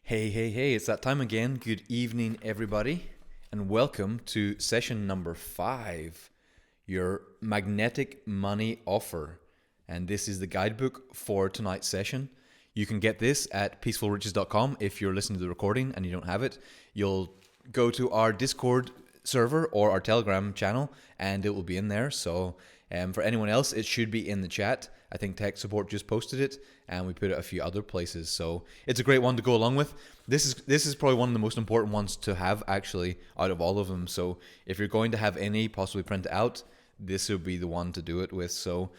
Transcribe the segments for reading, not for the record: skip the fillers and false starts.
Hey, it's that time again. Good evening, everybody, and welcome to session number 5, your magnetic money offer. And this is the guidebook for tonight's session. You can get this at peacefulriches.com. If you're listening to the recording and you don't have it, you'll go to our Discord server or our Telegram channel and it will be in there. So for anyone else, it should be in the chat. I think tech support just posted it and we put it a few other places. So it's a great one to go along with. This is probably one of the most important ones to have actually out of all of them. So if you're going to have any, possibly print it out, this would be the one to do it with. So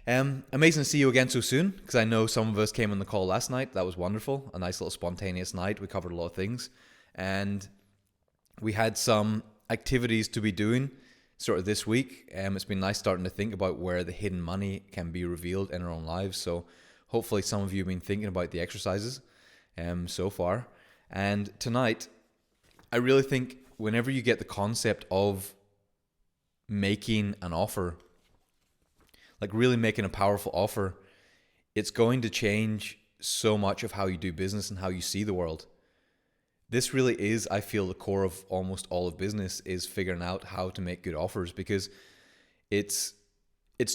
amazing to see you again so soon, because I know some of us came on the call last night. That was wonderful. A nice little spontaneous night. We covered a lot of things and we had some activities to be doing sort of this week. It's been nice starting to think about where the hidden money can be revealed in our own lives. So hopefully some of you have been thinking about the exercises so far. And tonight, I really think whenever you get the concept of making an offer, like really making a powerful offer, it's going to change so much of how you do business and how you see the world. This really is, I feel, the core of almost all of business is figuring out how to make good offers, because it's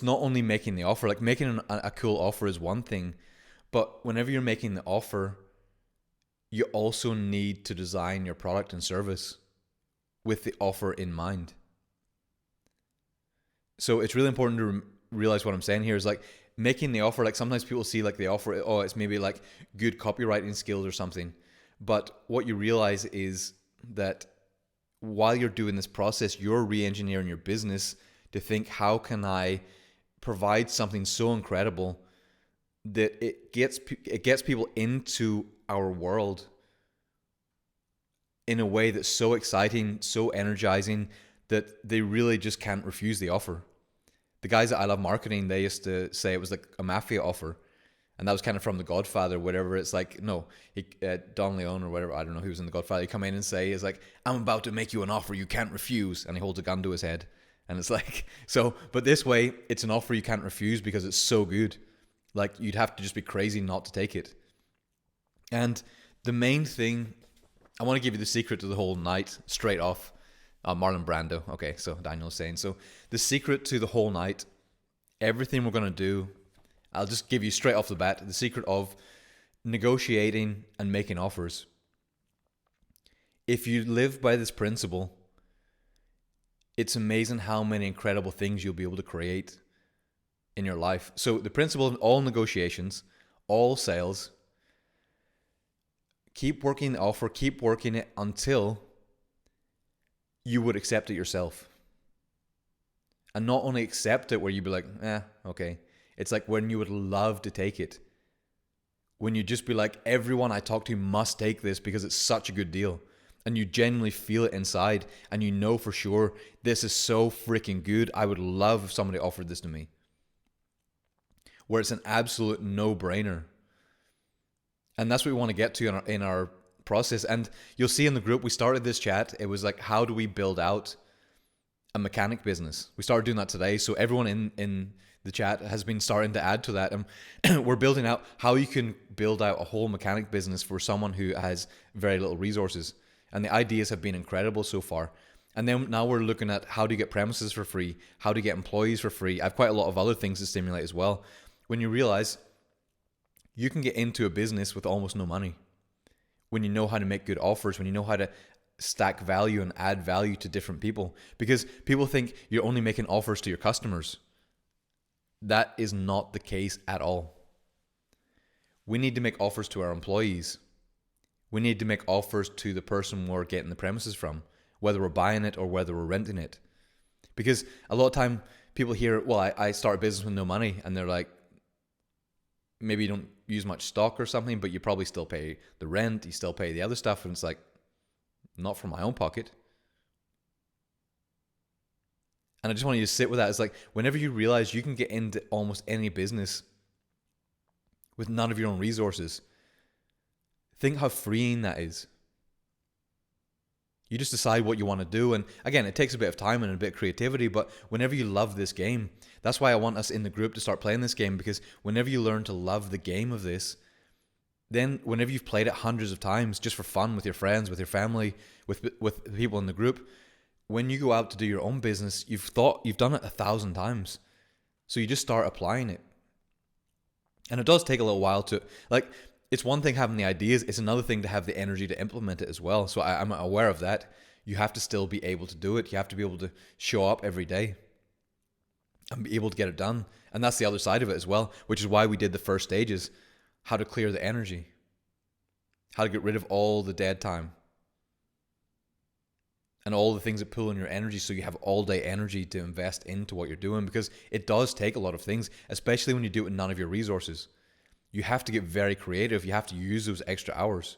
not only making the offer. Like making a cool offer is one thing, but whenever you're making the offer, you also need to design your product and service with the offer in mind. So it's really important to realize what I'm saying here is like making the offer. Like sometimes people see like the offer, oh, it's maybe like good copywriting skills or something. But what you realize is that while you're doing this process, you're re-engineering your business to think, how can I provide something so incredible that it gets people into our world in a way that's so exciting, so energizing, that they really just can't refuse the offer. The guys at I Love Marketing, they used to say it was like a mafia offer. And that was kind of from The Godfather, whatever. It's like, no, Don Leon or whatever, I don't know who was in The Godfather. He come in and say, it's like, I'm about to make you an offer you can't refuse. And he holds a gun to his head. And it's like, so, but this way, it's an offer you can't refuse because it's so good. Like, you'd have to just be crazy not to take it. And the main thing, I want to give you the secret to the whole night, straight off. Marlon Brando. Okay, so Daniel's saying. So the secret to the whole night, everything we're going to do, I'll just give you straight off the bat the secret of negotiating and making offers. If you live by this principle, it's amazing how many incredible things you'll be able to create in your life. So the principle of all negotiations, all sales, keep working the offer, keep working it until you would accept it yourself. And not only accept it where you'd be like, okay. It's like when you would love to take it. When you just be like, everyone I talk to must take this because it's such a good deal. And you genuinely feel it inside and you know for sure, this is so freaking good. I would love if somebody offered this to me. Where it's an absolute no-brainer. And that's what we want to get to in our process. And you'll see in the group, we started this chat. It was like, how do we build out a mechanic business? We started doing that today. So everyone in the chat has been starting to add to that. And we're building out how you can build out a whole mechanic business for someone who has very little resources. And the ideas have been incredible so far. And then now we're looking at how to get premises for free, how to get employees for free. I have quite a lot of other things to stimulate as well. When you realize you can get into a business with almost no money, when you know how to make good offers, when you know how to stack value and add value to different people. Because people think you're only making offers to your customers. That is not the case at all. We need to make offers to our employees. We need to make offers to the person we're getting the premises from, whether we're buying it or whether we're renting it. Because a lot of time people hear, well, I start a business with no money, and they're like, maybe you don't use much stock or something, but you probably still pay the rent, you still pay the other stuff, and it's like, not from my own pocket. And I just want you to sit with that. It's like, whenever you realize you can get into almost any business with none of your own resources, think how freeing that is. You just decide what you want to do. And again, it takes a bit of time and a bit of creativity, but whenever you love this game, that's why I want us in the group to start playing this game, because whenever you learn to love the game of this, then whenever you've played it hundreds of times just for fun with your friends, with your family, with the people in the group, when you go out to do your own business, you've done it 1,000 times. So you just start applying it. And it does take a little while to, like, it's one thing having the ideas, it's another thing to have the energy to implement it as well. So I'm aware of that. You have to still be able to do it. You have to be able to show up every day and be able to get it done. And that's the other side of it as well, which is why we did the first stages, how to clear the energy, how to get rid of all the dead time and all the things that pull in your energy, so you have all day energy to invest into what you're doing, because it does take a lot of things, especially when you do it with none of your resources. You have to get very creative. You have to use those extra hours.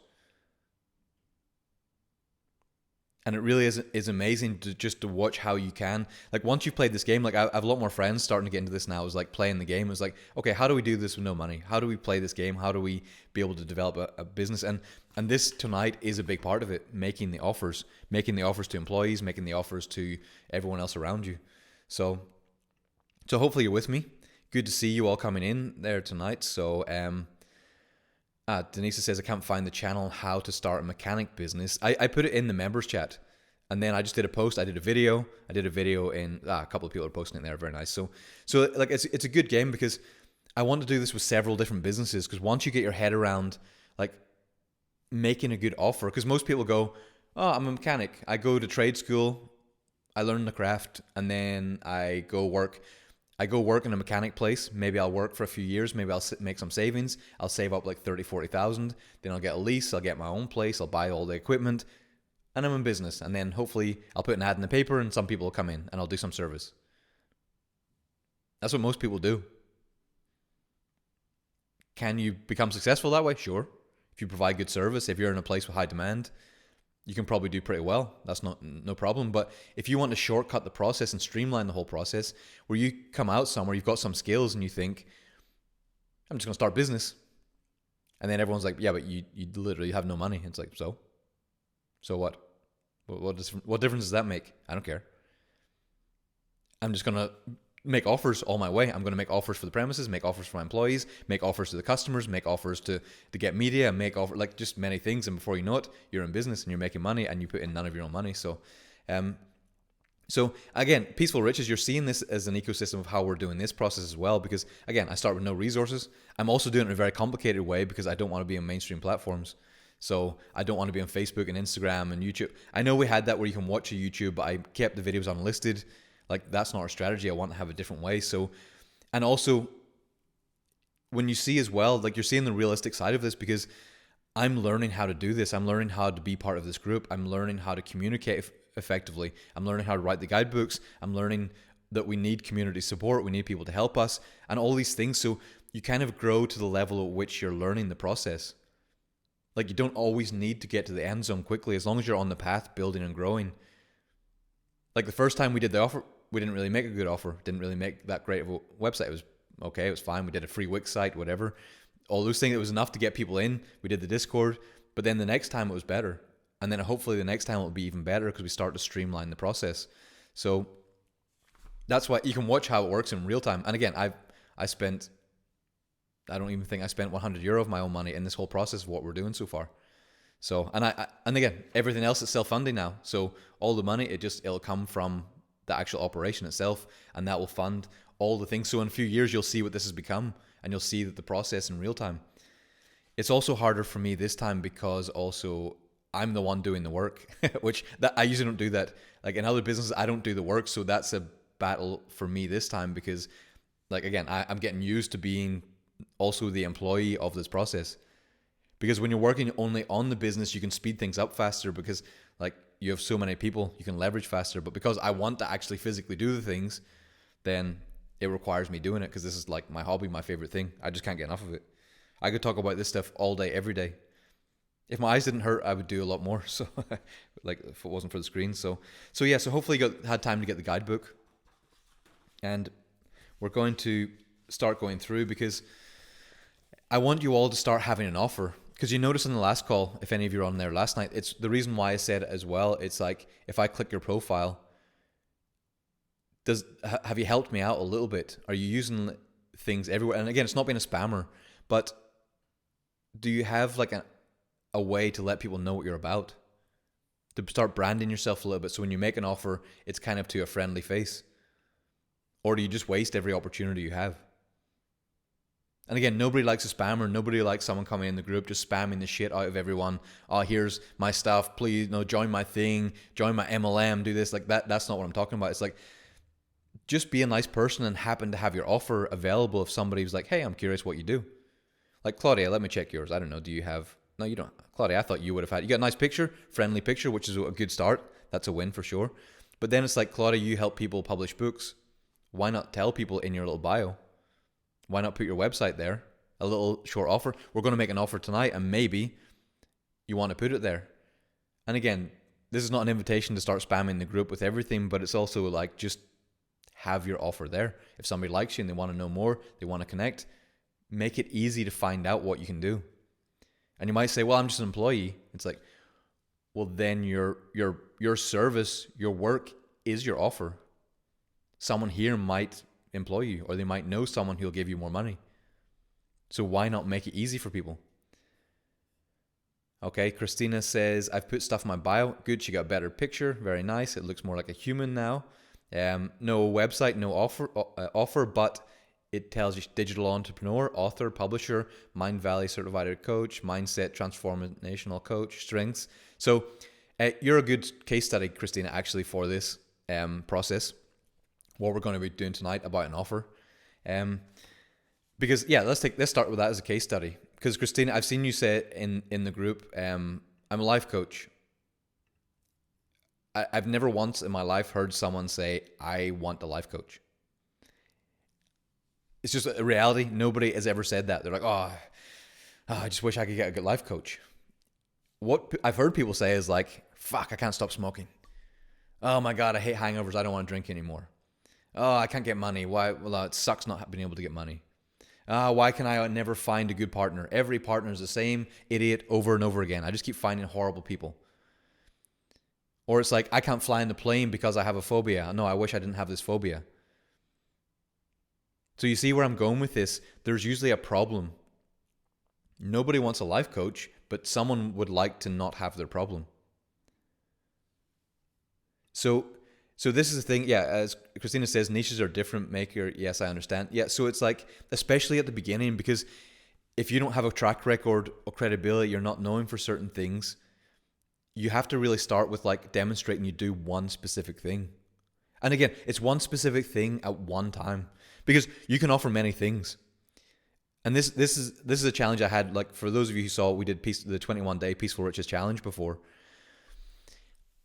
And it really is amazing to watch how you can, like, once you've played this game, like I have a lot more friends starting to get into this now. It's like playing the game. It's like, okay, how do we do this with no money? How do we play this game? How do we be able to develop a business? And this tonight is a big part of it, making the offers to employees, making the offers to everyone else around you. So hopefully you're with me. Good to see you all coming in there tonight. So, Denisa says, I can't find the channel How to Start a Mechanic Business. I put it in the members chat, and then I just did a post. I did a video in, a couple of people are posting it there. Very nice. So like, it's a good game, because I want to do this with several different businesses, because once you get your head around, like, making a good offer, because most people go, oh, I'm a mechanic. I go to trade school, I learn the craft, and then I go work in a mechanic place. Maybe I'll work for a few years. Maybe I'll make some savings. I'll save up like 30, 40,000. Then I'll get a lease. I'll get my own place. I'll buy all the equipment, and I'm in business. And then hopefully I'll put an ad in the paper, and some people will come in, and I'll do some service. That's what most people do. Can you become successful that way? Sure. If you provide good service, if you're in a place with high demand, you can probably do pretty well. That's no problem. But if you want to shortcut the process and streamline the whole process, where you come out somewhere, you've got some skills, and you think, I'm just going to start business. And then everyone's like, yeah, but you literally have no money. It's like, so what? What difference does that make? I don't care. I'm just going to make offers all my way. I'm going to make offers for the premises, make offers for my employees, make offers to the customers, make offers to get media, make offer, like, just many things. And before you know it, you're in business and you're making money, and you put in none of your own money. So again, Peaceful Riches, you're seeing this as an ecosystem of how we're doing this process as well, because again, I start with no resources. I'm also doing it in a very complicated way, because I don't want to be on mainstream platforms. So I don't want to be on Facebook and Instagram and YouTube. I know we had that where you can watch a YouTube, but I kept the videos unlisted. Like, that's not our strategy. I want to have a different way. So, and also, when you see as well, like, you're seeing the realistic side of this, because I'm learning how to do this. I'm learning how to be part of this group. I'm learning how to communicate effectively. I'm learning how to write the guidebooks. I'm learning that we need community support. We need people to help us, and all these things. So you kind of grow to the level at which you're learning the process. Like, you don't always need to get to the end zone quickly, as long as you're on the path, building and growing. Like, the first time we did the offer, we didn't really make a good offer. Didn't really make that great of a website. It was okay. It was fine. We did a free Wix site, whatever. All those things, it was enough to get people in. We did the Discord. But then the next time it was better. And then hopefully the next time it will be even better, because we start to streamline the process. So that's why you can watch how it works in real time. And again, I don't even think I spent €100 of my own money in this whole process of what we're doing so far. So, and again, everything else is self-funding now. So all the money, it'll come from the actual operation itself, and that will fund all the things. So in a few years, you'll see what this has become, and you'll see that the process in real time. It's also harder for me this time, because also I'm the one doing the work, which I usually don't do that. Like, in other businesses, I don't do the work. So that's a battle for me this time, because, like, again, I'm getting used to being also the employee of this process. Because when you're working only on the business, you can speed things up faster, because, like, you have so many people, you can leverage faster. But because I want to actually physically do the things, then it requires me doing it, because this is like my hobby, my favorite thing. I just can't get enough of it. I could talk about this stuff all day, every day. If my eyes didn't hurt, I would do a lot more. So, like, if it wasn't for the screen. So hopefully you had time to get the guidebook. And we're going to start going through, because I want you all to start having an offer. Because you noticed in the last call, if any of you were on there last night, it's the reason why I said it as well. It's like, if I click your profile, have you helped me out a little bit? Are you using things everywhere? And again, it's not being a spammer, but do you have like a way to let people know what you're about? To start branding yourself a little bit, so when you make an offer, it's kind of to a friendly face? Or do you just waste every opportunity you have? And again, nobody likes a spammer. Nobody likes someone coming in the group just spamming the shit out of everyone. Oh, here's my stuff. Please, no, join my thing, join my MLM, do this. Like that. That's not what I'm talking about. It's like, just be a nice person and happen to have your offer available if somebody was like, hey, I'm curious what you do. Like, Claudia, let me check yours. I don't know. Do you have... No, you don't. Claudia, I thought you would have had... You got a nice picture, friendly picture, which is a good start. That's a win for sure. But then it's like, Claudia, you help people publish books. Why not tell people in your little bio? Why not put your website there? A little short offer. We're going to make an offer tonight, and maybe you want to put it there. And again, this is not an invitation to start spamming the group with everything, but it's also like, just have your offer there. If somebody likes you and they want to know more, they want to connect, make it easy to find out what you can do. And you might say, well, I'm just an employee. It's like, well, then your service, your work is your offer. Someone here might employ you, or they might know someone who'll give you more money. So why not make it easy for people? Okay, Christina says, I've put stuff in my bio. Good, she got a better picture. Very nice. It looks more like a human now. No website, no offer, but it tells you digital entrepreneur, author, publisher, Mind Valley certified coach, mindset transformational coach, strengths. So you're a good case study, Christina, actually, for this process. What we're going to be doing tonight about an offer. Because yeah, let's start with that as a case study. Because Christina, I've seen you say it in the group, I'm a life coach. I've never once in my life heard someone say, I want a life coach. It's just a reality. Nobody has ever said that. They're like, I just wish I could get a good life coach. What I've heard people say is like, fuck, I can't stop smoking. Oh my God, I hate hangovers. I don't want to drink anymore. Oh, I can't get money. Why? Well, it sucks not being able to get money. Why can I never find a good partner? Every partner is the same idiot over and over again. I just keep finding horrible people. Or it's like, I can't fly in the plane because I have a phobia. No, I wish I didn't have this phobia. So you see where I'm going with this? There's usually a problem. Nobody wants a life coach, but someone would like to not have their problem. So this is the thing. Yeah, as Christina says, niches are different. Maker, yes, I understand. Yeah, so it's like, especially at the beginning, because if you don't have a track record or credibility, you're not known for certain things, you have to really start with like demonstrating you do one specific thing. And again, it's one specific thing at one time, because you can offer many things. And this is a challenge I had. Like, for those of you who saw, we did the 21-day Peaceful Riches Challenge before.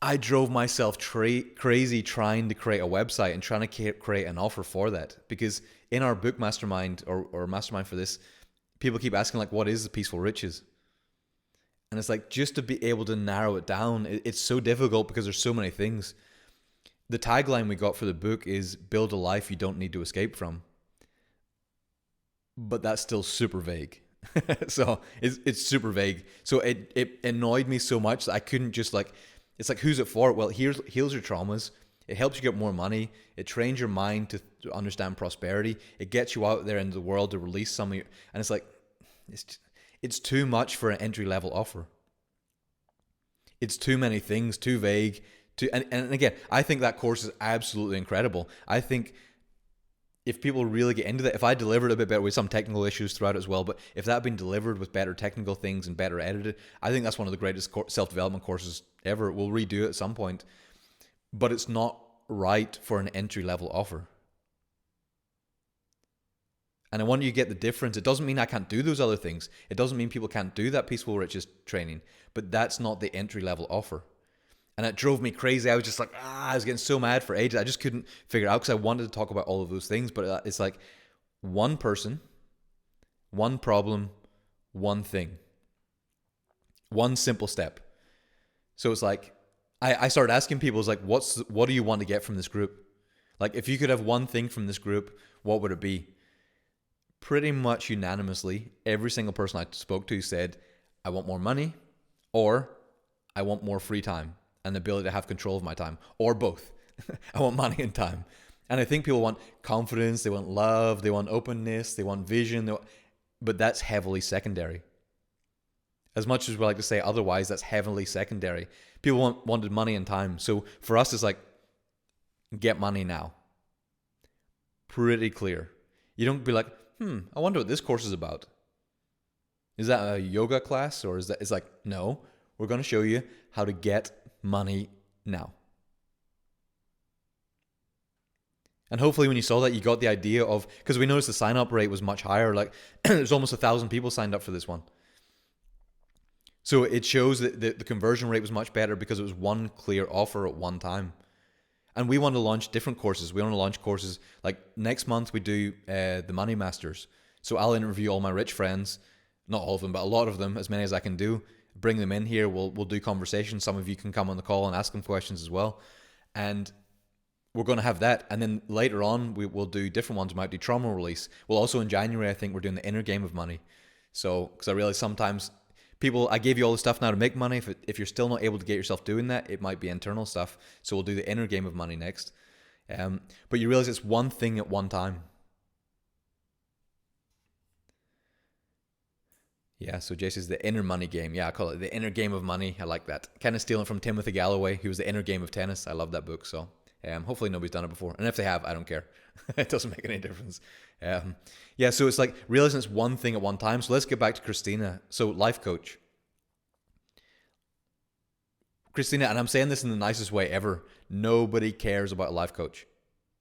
I drove myself crazy trying to create a website and trying to create an offer for that. Because in our book mastermind or mastermind for this, people keep asking like, what is the Peaceful Riches? And it's like, just to be able to narrow it down, it's so difficult because there's so many things. The tagline we got for the book is, build a life you don't need to escape from. But that's still super vague. So it's super vague. So it annoyed me so much that I couldn't just like, it's like, who's it for? Well, heals your traumas. It helps you get more money. It trains your mind to understand prosperity. It gets you out there into the world to release some of your, and it's like, it's too much for an entry-level offer. It's too many things, too vague. And again, I think that course is absolutely incredible. I think if people really get into that, if I delivered it a bit better with some technical issues throughout as well, but if that had been delivered with better technical things and better edited, I think that's one of the greatest self-development courses ever. We'll redo it at some point. But it's not right for an entry-level offer. And I want you to get the difference. It doesn't mean I can't do those other things. It doesn't mean people can't do that Peaceful Riches training. But that's not the entry-level offer. And it drove me crazy. I was just like, I was getting so mad for ages. I just couldn't figure it out because I wanted to talk about all of those things. But it's like one person, one problem, one thing. One simple step. So it's like, I started asking people, it's like, what do you want to get from this group? Like, if you could have one thing from this group, what would it be? Pretty much unanimously, every single person I spoke to said, I want more money, or I want more free time and the ability to have control of my time, or both. I want money and time. And I think people want confidence, they want love, they want openness, they want vision, but that's heavily secondary. As much as we like to say otherwise, that's heavily secondary. People wanted money and time. So for us, it's like, get money now. Pretty clear. You don't be like, I wonder what this course is about. Is that a yoga class, or is that? It's like, no, we're going to show you how to get money now. And hopefully when you saw that, you got the idea of, because we noticed the sign up rate was much higher. Like there's almost 1,000 people signed up for this one. So it shows that the conversion rate was much better because it was one clear offer at one time. And we want to launch different courses. We want to launch courses like next month we do the Money Masters. So I'll interview all my rich friends, not all of them, but a lot of them, as many as I can do. Bring them in here. We'll do conversations. Some of you can come on the call and ask them questions as well. And we're going to have that. And then later on, we'll do different ones. We might do trauma release. Well, also in January, I think we're doing the inner game of money. So, because I realize sometimes people, I gave you all the stuff now to make money. If you're still not able to get yourself doing that, it might be internal stuff. So we'll do the inner game of money next. But you realize it's one thing at one time. Yeah, so Jay says the inner money game. Yeah, I call it the inner game of money. I like that. Kind of stealing from Timothy Galloway, who was the inner game of tennis. I love that book. So hopefully nobody's done it before. And if they have, I don't care. It doesn't make any difference. Yeah, so it's like realizing it's one thing at one time. So let's get back to Christina. So life coach. Christina, and I'm saying this in the nicest way ever, nobody cares about a life coach.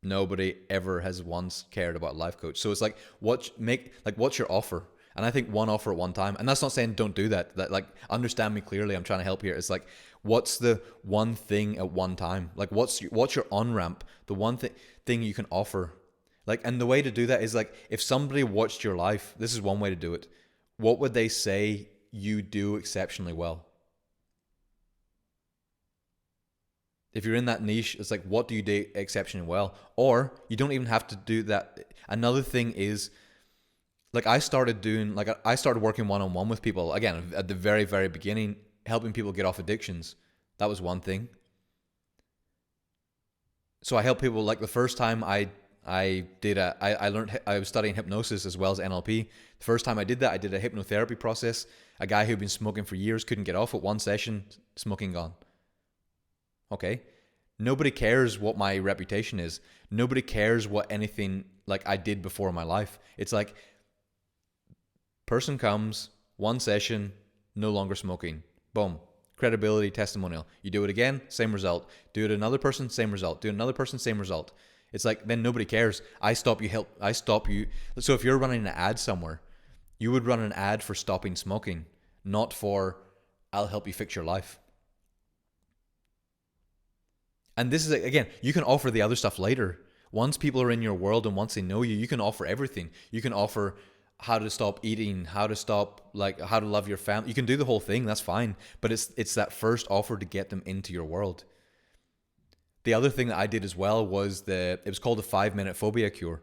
Nobody ever has once cared about a life coach. So it's like, what's your offer? And I think one offer at one time, and that's not saying don't do that. That, like, understand me clearly. I'm trying to help here. It's like, what's the one thing at one time? Like, what's your on ramp? The one thing you can offer. Like, and the way to do that is like, if somebody watched your life, this is one way to do it. What would they say you do exceptionally well? If you're in that niche, it's like, what do you do exceptionally well? Or you don't even have to do that. Another thing is, like, I started working one-on-one with people, again, at the very, very beginning, helping people get off addictions. That was one thing. So I help people, like the first time I was studying hypnosis as well as NLP. The first time I did that, I did a hypnotherapy process. A guy who'd been smoking for years couldn't get off. At one session, smoking gone. Okay. Nobody cares what my reputation is. Nobody cares what anything like I did before in my life. It's like, person comes, one session, no longer smoking. Boom. Credibility, testimonial. You do it again, same result. Do it another person, same result. Do it another person, same result. It's like, then nobody cares. I stop you. So if you're running an ad somewhere, you would run an ad for stopping smoking, not for, I'll help you fix your life. And this is, again, you can offer the other stuff later. Once people are in your world and once they know you, you can offer everything. You can offer how to stop eating, how to love your family. You can do the whole thing, that's fine. But it's that first offer to get them into your world. The other thing that I did as well was it was called the 5-minute phobia cure.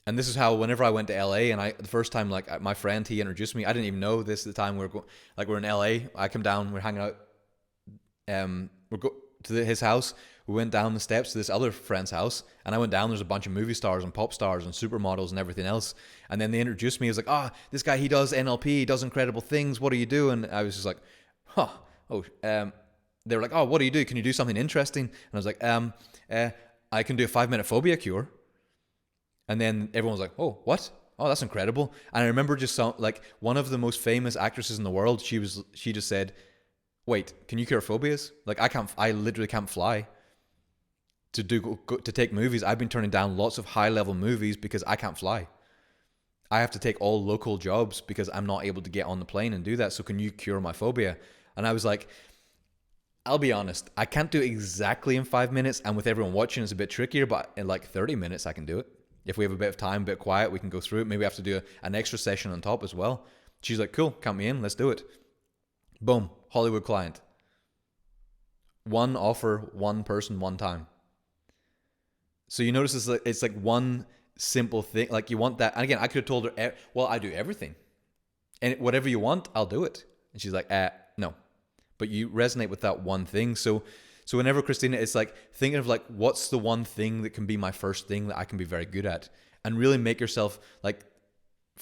And this is how, whenever I went to LA, and the first time, like, my friend, he introduced me. I didn't even know this at the time. We're in LA. I come down, we're hanging out. His house. We went down the steps to this other friend's house, and I went down. There's a bunch of movie stars and pop stars and supermodels and everything else. And then they introduced me. He was like, this guy, he does NLP, he does incredible things. What do you do? And I was just like, they were like, what do you do? Can you do something interesting? And I was like, I can do a 5-minute phobia cure. And then everyone was like, oh, what? Oh, that's incredible. And I remember just like one of the most famous actresses in the world. She just said, wait, can you cure phobias? Like, I literally can't fly to take movies. I've been turning down lots of high level movies because I can't fly. I have to take all local jobs because I'm not able to get on the plane and do that. So can you cure my phobia? And I was like, I'll be honest, I can't do it exactly in 5 minutes. And with everyone watching, it's a bit trickier, but in like 30 minutes, I can do it. If we have a bit of time, a bit quiet, we can go through it. Maybe I have to do an extra session on top as well. She's like, cool, count me in. Let's do it. Boom. Hollywood client. One offer, one person, one time. So you notice it's like one simple thing. Like, you want that. And again, I could have told her, well, I do everything. And whatever you want, I'll do it. And she's like, no. But you resonate with that one thing. So whenever Christina, it's like thinking of like, what's the one thing that can be my first thing that I can be very good at? And really make yourself like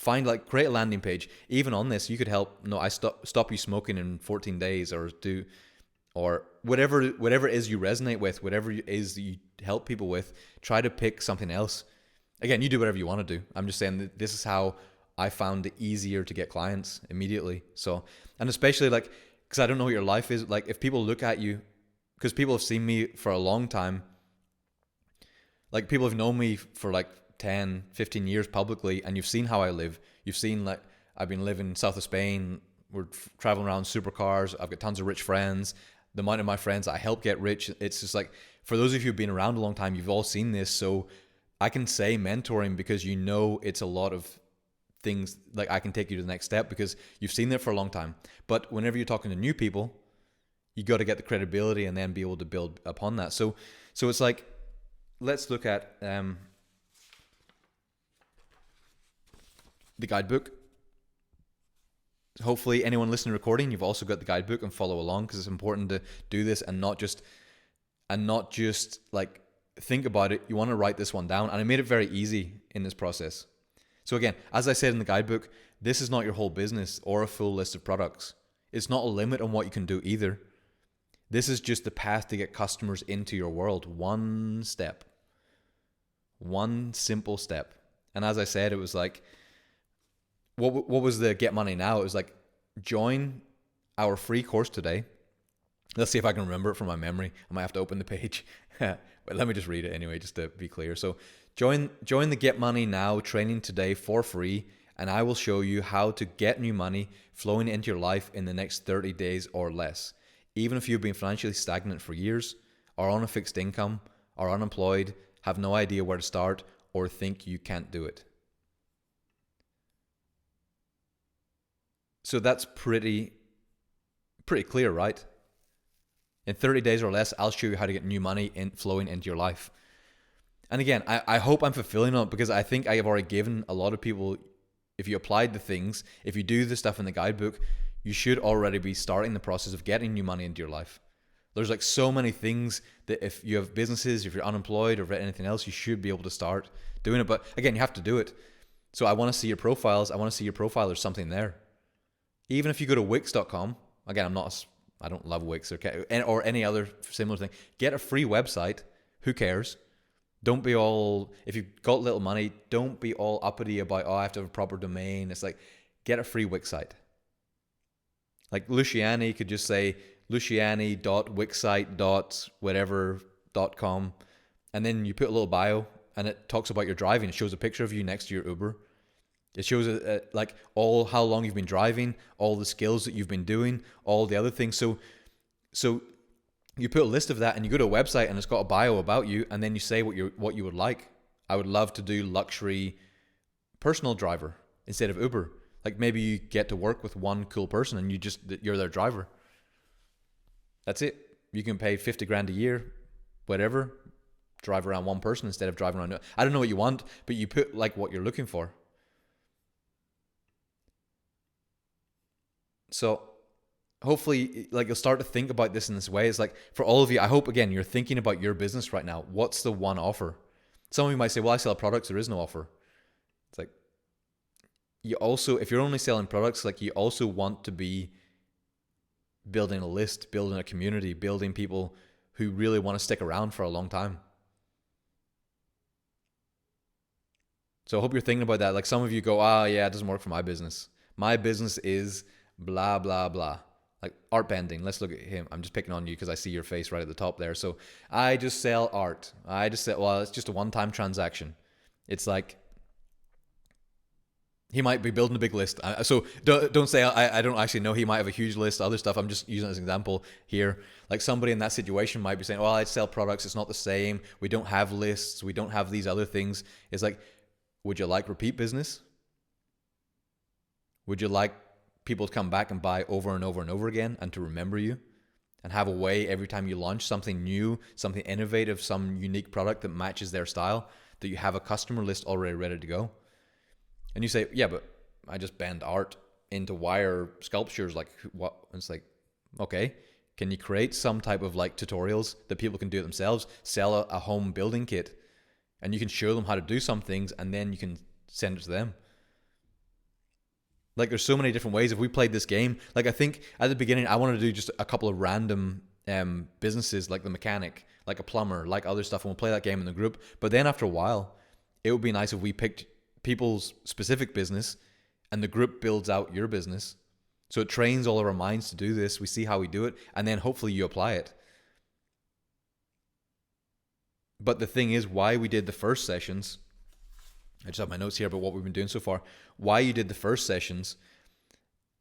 create a landing page. Even on this, you could help. No, I stop you smoking in 14 days, or whatever it is you resonate with, whatever it is that you help people with. Try to pick something else. Again, you do whatever you want to do. I'm just saying that this is how I found it easier to get clients immediately. So, and especially like, because I don't know what your life is like. If people look at you, because people have seen me for a long time, like people have known me for like 10, 15 years publicly, and you've seen how I live. You've seen like I've been living south of Spain. We're traveling around supercars. I've got tons of rich friends. The amount of my friends I help get rich, it's just like, for those of you who've been around a long time, you've all seen this. So I can say mentoring because you know it's a lot of things, like I can take you to the next step because you've seen it for a long time. But whenever you're talking to new people, you got to get the credibility and then be able to build upon that. So it's like, let's look at the guidebook. Hopefully anyone listening to recording, you've also got the guidebook and follow along, because it's important to do this and not just like think about it. You want to write this one down, and I made it very easy in this process. So again, as I said in the guidebook, this is not your whole business or a full list of products. It's not a limit on what you can do either. This is just the path to get customers into your world. One step. One simple step. And as I said, it was like, what was the get money now? It was like, join our free course today. Let's see if I can remember it from my memory. I might have to open the page. But let me just read it anyway, just to be clear. So join the Get Money Now training today for free, and I will show you how to get new money flowing into your life in the next 30 days or less. Even if you've been financially stagnant for years, are on a fixed income, are unemployed, have no idea where to start, or think you can't do it. So that's pretty clear, right? In 30 days or less, I'll show you how to get new money flowing into your life. And again, I hope I'm fulfilling on it, because I think I have already given a lot of people, if you applied the things, if you do the stuff in the guidebook, you should already be starting the process of getting new money into your life. There's like so many things that if you have businesses, if you're unemployed or anything else, you should be able to start doing it. But again, you have to do it. So I want to see your profiles. I want to see your profile. There's something there. Even if you go to Wix.com, again, I don't love Wix or any other similar thing. Get a free website. Who cares? Don't be all, if you've got little money, don't be all uppity about, I have to have a proper domain. It's like, get a free Wix site. Like Luciani could just say luciani.wixsite.whatever.com, and then you put a little bio, and it talks about your driving. It shows a picture of you next to your Uber. It shows like how long you've been driving, all the skills that you've been doing, all the other things. So you put a list of that, and you go to a website, and it's got a bio about you, and then you say what you would like. I would love to do luxury personal driver instead of Uber. Like maybe you get to work with one cool person, and you're their driver. That's it. You can pay 50 grand a year, whatever, drive around one person instead of driving around. I don't know what you want, but you put like what you're looking for. So hopefully, like, you'll start to think about this in this way. It's like, for all of you, I hope, again, you're thinking about your business right now. What's the one offer? Some of you might say, well, I sell products. There is no offer. It's like, you also, if you're only selling products, like, you also want to be building a list, building a community, building people who really want to stick around for a long time. So I hope you're thinking about that. Like, some of you go, yeah, it doesn't work for my business. My business is blah, blah, blah. Like art bending. Let's look at him. I'm just picking on you because I see your face right at the top there. So I just sell art. It's just a one-time transaction. It's like, he might be building a big list. So don't say, I don't actually know. He might have a huge list of other stuff. I'm just using it as an example here. Like somebody in that situation might be saying, I sell products. It's not the same. We don't have lists. We don't have these other things. It's like, would you like repeat business? Would you like people to come back and buy over and over and over again, and to remember you, and have a way every time you launch something new, something innovative, some unique product that matches their style, that you have a customer list already ready to go? And you say, yeah, but I just bend art into wire sculptures. Like what? And it's like, okay, can you create some type of like tutorials that people can do it themselves? Sell a home building kit, and you can show them how to do some things, and then you can send it to them. Like there's so many different ways. If we played this game, like I think at the beginning I wanted to do just a couple of random businesses, like the mechanic, like a plumber, like other stuff, and we'll play that game in the group. But then after a while, it would be nice if we picked people's specific business and the group builds out your business. So it trains all of our minds to do this. We see how we do it, and then hopefully you apply it. But the thing is, why we did the first sessions, I just have my notes here about what we've been doing so far. Why you did the first sessions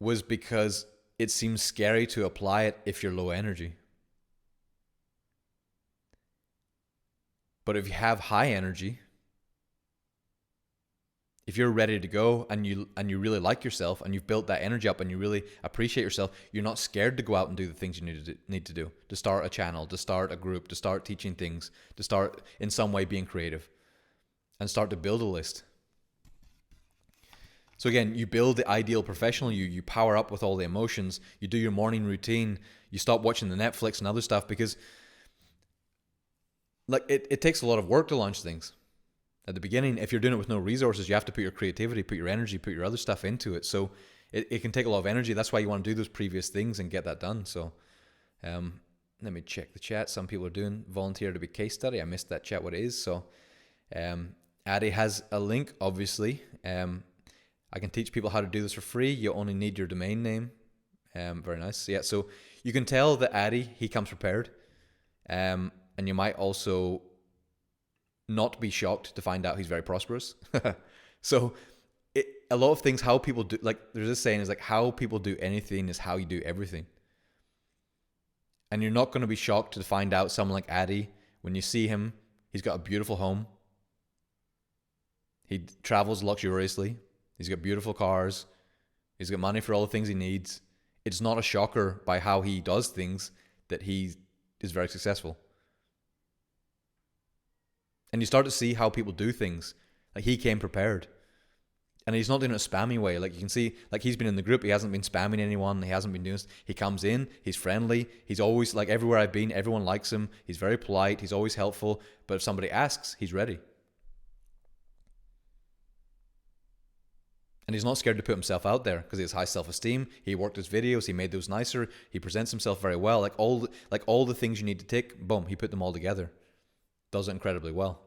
was because it seems scary to apply it if you're low energy. But if you have high energy, if you're ready to go and you really like yourself and you've built that energy up and you really appreciate yourself, you're not scared to go out and do the things you need to do. To start a channel, to start a group, to start teaching things, to start in some way being creative, and start to build a list. So again, you build the ideal professional, you power up with all the emotions, you do your morning routine, you stop watching the Netflix and other stuff, because like it takes a lot of work to launch things. At the beginning, if you're doing it with no resources, you have to put your creativity, put your energy, put your other stuff into it. So it can take a lot of energy. That's why you want to do those previous things and get that done. So let me check the chat. Some people are doing volunteer to be case study. I missed that chat, what it is. So Addy has a link, obviously. I can teach people how to do this for free. You only need your domain name. Very nice. Yeah, so you can tell that Addy, he comes prepared. And you might also not be shocked to find out he's very prosperous. So a lot of things, how people do, like there's this saying is like, how people do anything is how you do everything. And you're not going to be shocked to find out someone like Addy, when you see him, he's got a beautiful home. He travels luxuriously. He's got beautiful cars. He's got money for all the things he needs. It's not a shocker by how he does things that he is very successful. And you start to see how people do things. Like he came prepared. And he's not doing it a spammy way. Like you can see, like he's been in the group. He hasn't been spamming anyone. He hasn't been doing this. He comes in. He's friendly. He's always, like everywhere I've been, everyone likes him. He's very polite. He's always helpful. But if somebody asks, he's ready. And he's not scared to put himself out there because he has high self-esteem. He worked his videos. He made those nicer. He presents himself very well. Like all the things you need to tick, boom, he put them all together. Does it incredibly well.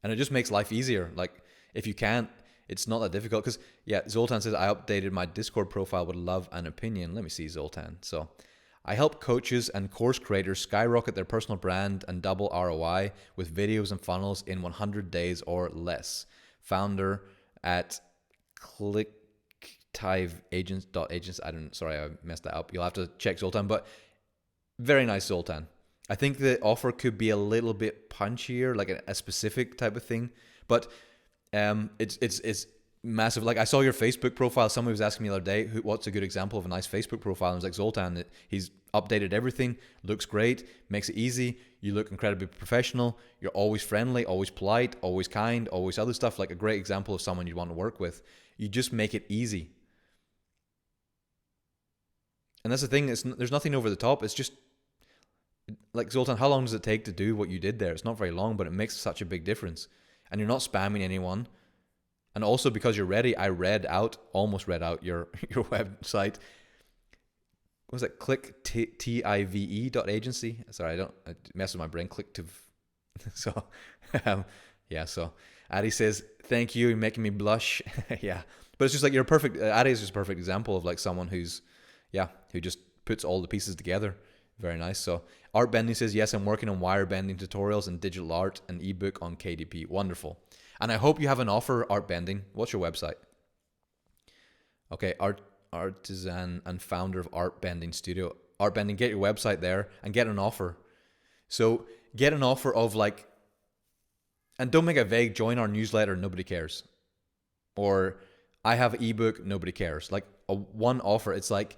And it just makes life easier. Like if you can't, it's not that difficult. Because yeah, Zoltan says, I updated my Discord profile with love and opinion. Let me see, Zoltan. So I help coaches and course creators skyrocket their personal brand and double ROI with videos and funnels in 100 days or less. Founder at ClickTiveAgents. Sorry, I messed that up. You'll have to check Zoltan, but very nice, Zoltan. I think the offer could be a little bit punchier, like a specific type of thing, but it's massive. Like I saw your Facebook profile. Somebody was asking me the other day, what's a good example of a nice Facebook profile? And I was like, Zoltan. He's updated everything, looks great, makes it easy. You look incredibly professional. You're always friendly, always polite, always kind, always other stuff. Like a great example of someone you'd want to work with. You just make it easy. And that's the thing. There's nothing over the top. It's just, like Zoltan, how long does it take to do what you did there? It's not very long, but it makes such a big difference. And you're not spamming anyone. And also because you're ready, I almost read out your website. What was it? ClickTive.agency. Sorry, I mess with my brain. ClickTive. So, yeah. So Addy says, thank you. You're making me blush. Yeah. But it's just like you're perfect. Addy is just a perfect example of like someone who just puts all the pieces together. Very nice. So Art Bending says, yes, I'm working on wire bending tutorials and digital art and ebook on KDP. Wonderful. And I hope you have an offer, Art Bending. What's your website? Okay, artisan and founder of Art Bending Studio. Art Bending, get your website there and get an offer. So get an offer of like, and don't make it vague, join our newsletter, nobody cares. Or I have an ebook, nobody cares. Like one offer, it's like,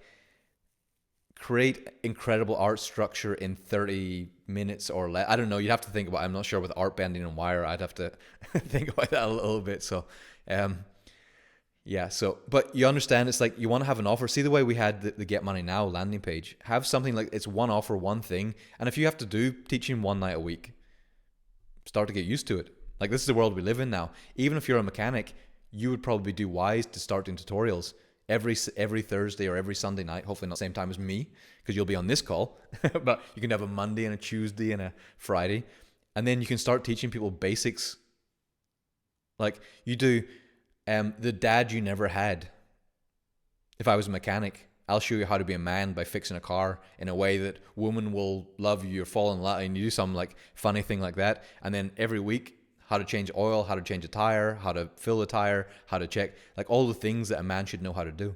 create incredible art structure in 30 minutes or less. I don't know. You'd have to think about it. I'm not sure with Art Bending and wire. I'd have to think about that a little bit. So, yeah. So, but you understand, it's like you want to have an offer. See the way we had the Get Money Now landing page. Have something like it's one offer, one thing. And if you have to do teaching one night a week, start to get used to it. Like this is the world we live in now. Even if you're a mechanic, you would probably do wise to start doing tutorials every Thursday or every Sunday night, hopefully not the same time as me, because you'll be on this call, but you can have a Monday and a Tuesday and a Friday. And then you can start teaching people basics. Like you do the dad you never had. If I was a mechanic, I'll show you how to be a man by fixing a car in a way that woman will love you or fall in love, and you do some like funny thing like that. And then every week, how to change oil, how to change a tire, how to fill the tire, how to check, like all the things that a man should know how to do.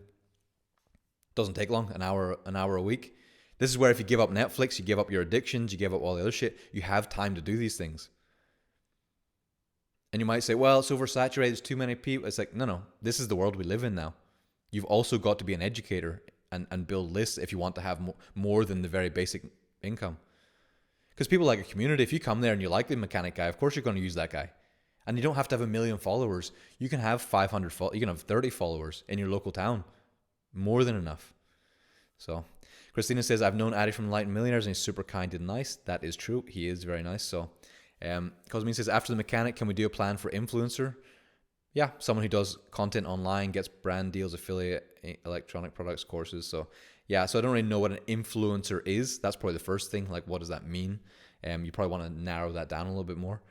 Doesn't take long, an hour a week. This is where if you give up Netflix, you give up your addictions, you give up all the other shit, you have time to do these things. And you might say, well, it's oversaturated, there's too many people. It's like, no, this is the world we live in now. You've also got to be an educator and build lists if you want to have more than the very basic income. Because people like a community. If you come there and you like the mechanic guy, of course you're going to use that guy. And you don't have to have 1 million followers. You can have 500, you can have 30 followers in your local town. More than enough. So Christina says, I've known Addy from Enlightened Millionaires and he's super kind and nice. That is true. He is very nice. So Cosmin says, after the mechanic, can we do a plan for influencer? Yeah, someone who does content online, gets brand deals, affiliate, electronic products, courses. So yeah, so I don't really know what an influencer is. That's probably the first thing. Like, what does that mean? You probably want to narrow that down a little bit more.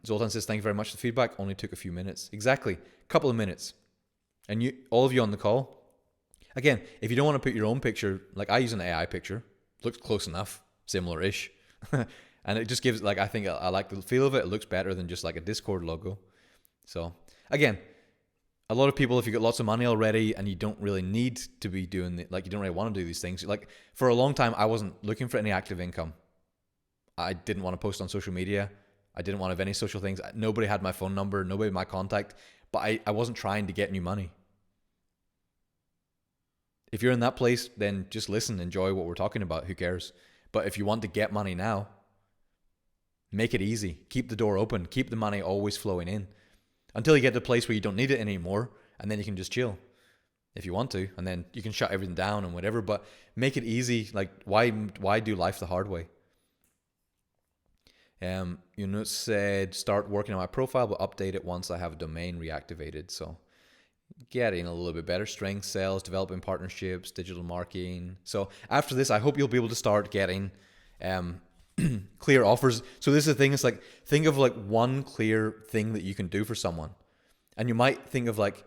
Zoltan says, thank you very much for the feedback. Only took a few minutes. Exactly. A couple of minutes. And you, all of you on the call, again, if you don't want to put your own picture, like I use an AI picture, looks close enough, similar-ish. And it just gives, like, I think I like the feel of it. It looks better than just like a Discord logo. So again, a lot of people, if you get lots of money already and you don't really need to be doing it, like you don't really want to do these things. Like for a long time, I wasn't looking for any active income. I didn't want to post on social media. I didn't want to have any social things. Nobody had my phone number, nobody had my contact, but I wasn't trying to get new money. If you're in that place, then just listen, enjoy what we're talking about. Who cares? But if you want to get money now, make it easy. Keep the door open. Keep the money always flowing in until you get to a place where you don't need it anymore, and then you can just chill if you want to, and then you can shut everything down and whatever, but make it easy. Like, why do life the hard way? Said, start working on my profile, but update it once I have a domain reactivated. So getting a little bit better. Strength, sales, developing partnerships, digital marketing. So after this, I hope you'll be able to start getting clear offers. So this is the thing, it's like, think of like one clear thing that you can do for someone. And you might think of like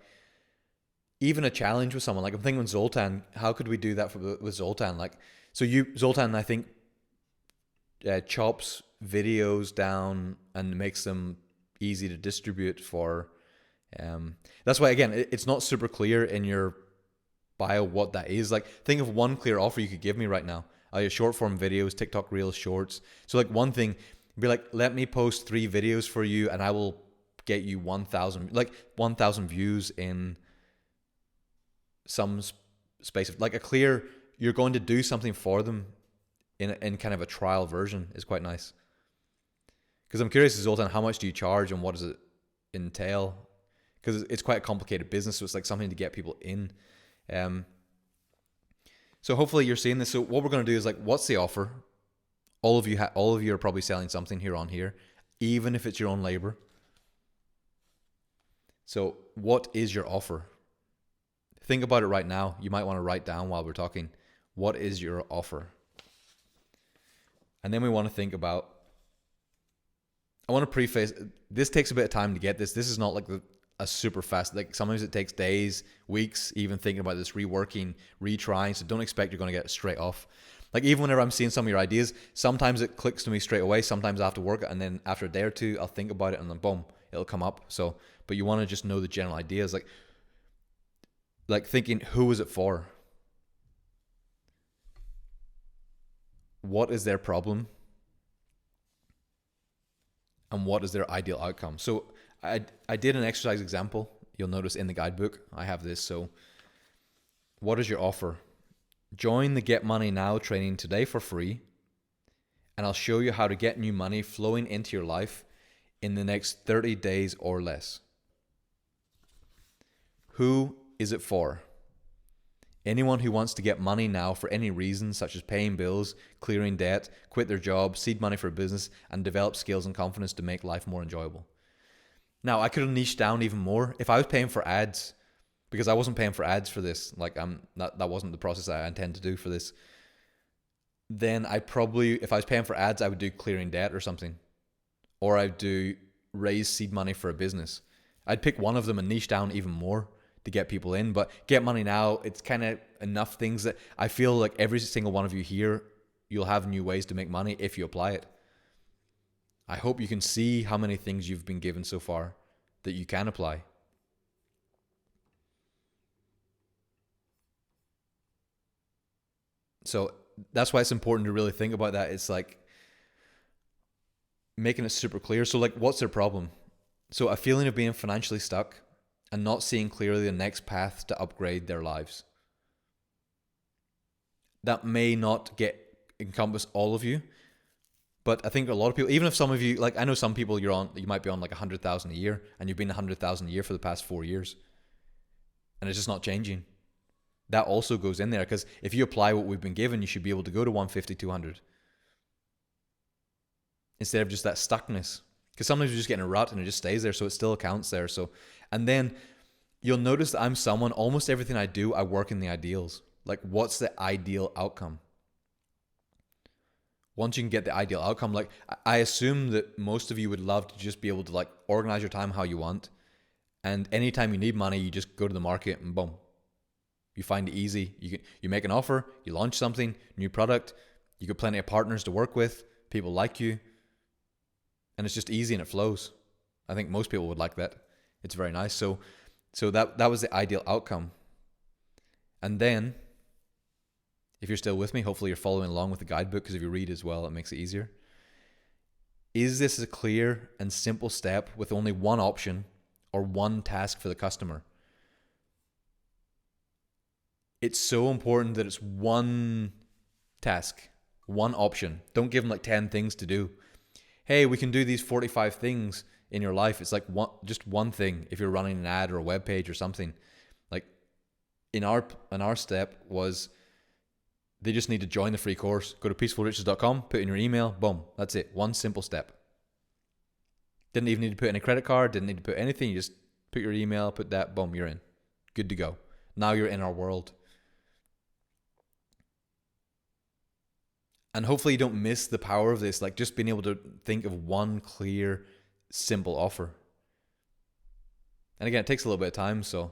even a challenge with someone. Like I'm thinking with Zoltan, how could we do that with Zoltan? Like, so Zoltan, I think, chops videos down and makes them easy to distribute for, that's why, again, it's not super clear in your bio what that is. Like, think of one clear offer you could give me right now. Short form videos, TikTok Reels, Shorts. So like one thing, be like, let me post 3 videos for you and I will get you 1,000 views in some space of like a clear, you're going to do something for them in kind of a trial version is quite nice. Because I'm curious, Zoltan, how much do you charge and what does it entail? Because it's quite a complicated business, so it's like something to get people in. So hopefully you're seeing this. So what we're going to do is like, what's the offer? All of you are probably selling something here on here, even if it's your own labor. So what is your offer? Think about it right now. You might want to write down while we're talking. What is your offer? And then we want to think about, I want to preface, this takes a bit of time to get this. This is not like a super fast, like sometimes it takes days, weeks, even thinking about this, reworking, retrying. So don't expect you're going to get it straight off. Like even whenever I'm seeing some of your ideas, sometimes it clicks to me straight away. Sometimes I have to work it. And then after a day or two, I'll think about it and then boom, it'll come up. So, but you want to just know the general ideas, like thinking, who is it for? What is their problem? And what is their ideal outcome? So I did an exercise example. You'll notice in the guidebook, I have this. So what is your offer? Join the Get Money Now training today for free. And I'll show you how to get new money flowing into your life in the next 30 days or less. Who is it for? Anyone who wants to get money now for any reason, such as paying bills, clearing debt, quit their job, seed money for a business, and develop skills and confidence to make life more enjoyable. Now, I could have niched down even more. If I was paying for ads, because I wasn't paying for ads for this. Like that wasn't the process I intend to do for this. Then I probably, if I was paying for ads, I would do clearing debt or something, or I'd do raise seed money for a business. I'd pick one of them and niche down even more to get people in. But Get Money Now, it's kind of enough things that I feel like every single one of you here, you'll have new ways to make money if you apply it. I hope you can see how many things you've been given so far that you can apply. So that's why it's important to really think about that. It's like making it super clear. So like, what's their problem? So a feeling of being financially stuck and not seeing clearly the next path to upgrade their lives. That may not encompass all of you, but I think a lot of people, even if some of you, like I know some people you might be on like 100,000 a year, and you've been 100,000 a year for the past 4 years, and it's just not changing. That also goes in there, because if you apply what we've been given, you should be able to go to 150, 200 instead of just that stuckness. Because sometimes you just get in a rut and it just stays there, so it still counts there. So, and then you'll notice that I'm someone, almost everything I do, I work in the ideals. Like, what's the ideal outcome? Once you can get the ideal outcome, like I assume that most of you would love to just be able to like organize your time how you want. And anytime you need money, you just go to the market and boom. You find it easy. You make an offer, you launch something, new product, you get plenty of partners to work with, people like you. And it's just easy and it flows. I think most people would like that. It's very nice. So that was the ideal outcome. And then, if you're still with me, hopefully you're following along with the guidebook, because if you read as well, it makes it easier. Is this a clear and simple step with only one option or one task for the customer? It's so important that it's one task, one option. Don't give them like 10 things to do. Hey, we can do these 45 things in your life. It's like just one thing. If you're running an ad or a web page or something, like in our step was, they just need to join the free course. Go to peacefulriches.com, put in your email, boom, that's it. One simple step. Didn't even need to put in a credit card, didn't need to put anything. You just put your email, put that, boom, you're in. Good to go. Now you're in our world. And hopefully you don't miss the power of this, like just being able to think of one clear, simple offer. And again, it takes a little bit of time, so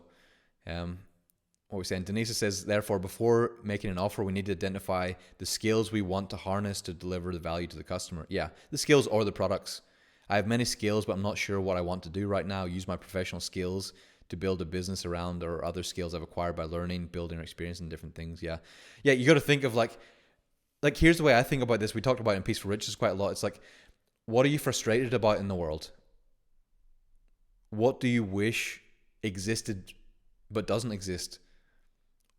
what we're saying, Denise says, therefore, before making an offer, we need to identify the skills we want to harness to deliver the value to the customer. Yeah, the skills or the products. I have many skills, but I'm not sure what I want to do right now. Use my professional skills to build a business around, or other skills I've acquired by learning, building, or experiencing different things. Yeah, you got to think of like here's the way I think about this. We talked about it in Peaceful Riches quite a lot. It's like, what are you frustrated about in the world? What do you wish existed but doesn't exist?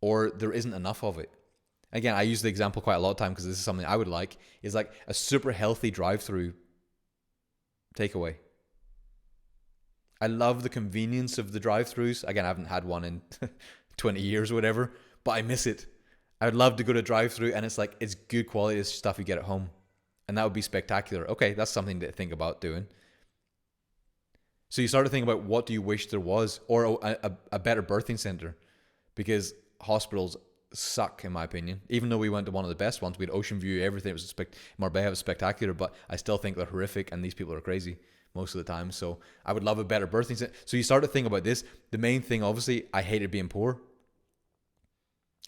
Or there isn't enough of it? Again, I use the example quite a lot of time because this is something I would like, is like a super healthy drive-through takeaway. I love the convenience of the drive-throughs. Again, I haven't had one in 20 years or whatever, but I miss it. I would love to go to drive-through and it's like, it's good quality stuff you get at home. And that would be spectacular. Okay, that's something to think about doing. So you start to think about, what do you wish there was? Or a better birthing center. Because hospitals suck, in my opinion. Even though we went to one of the best ones, we had ocean view, everything. It was Marbella was spectacular, but I still think they're horrific and these people are crazy most of the time. So I would love a better birthing center. So you start to think about this. The main thing, obviously, I hated being poor.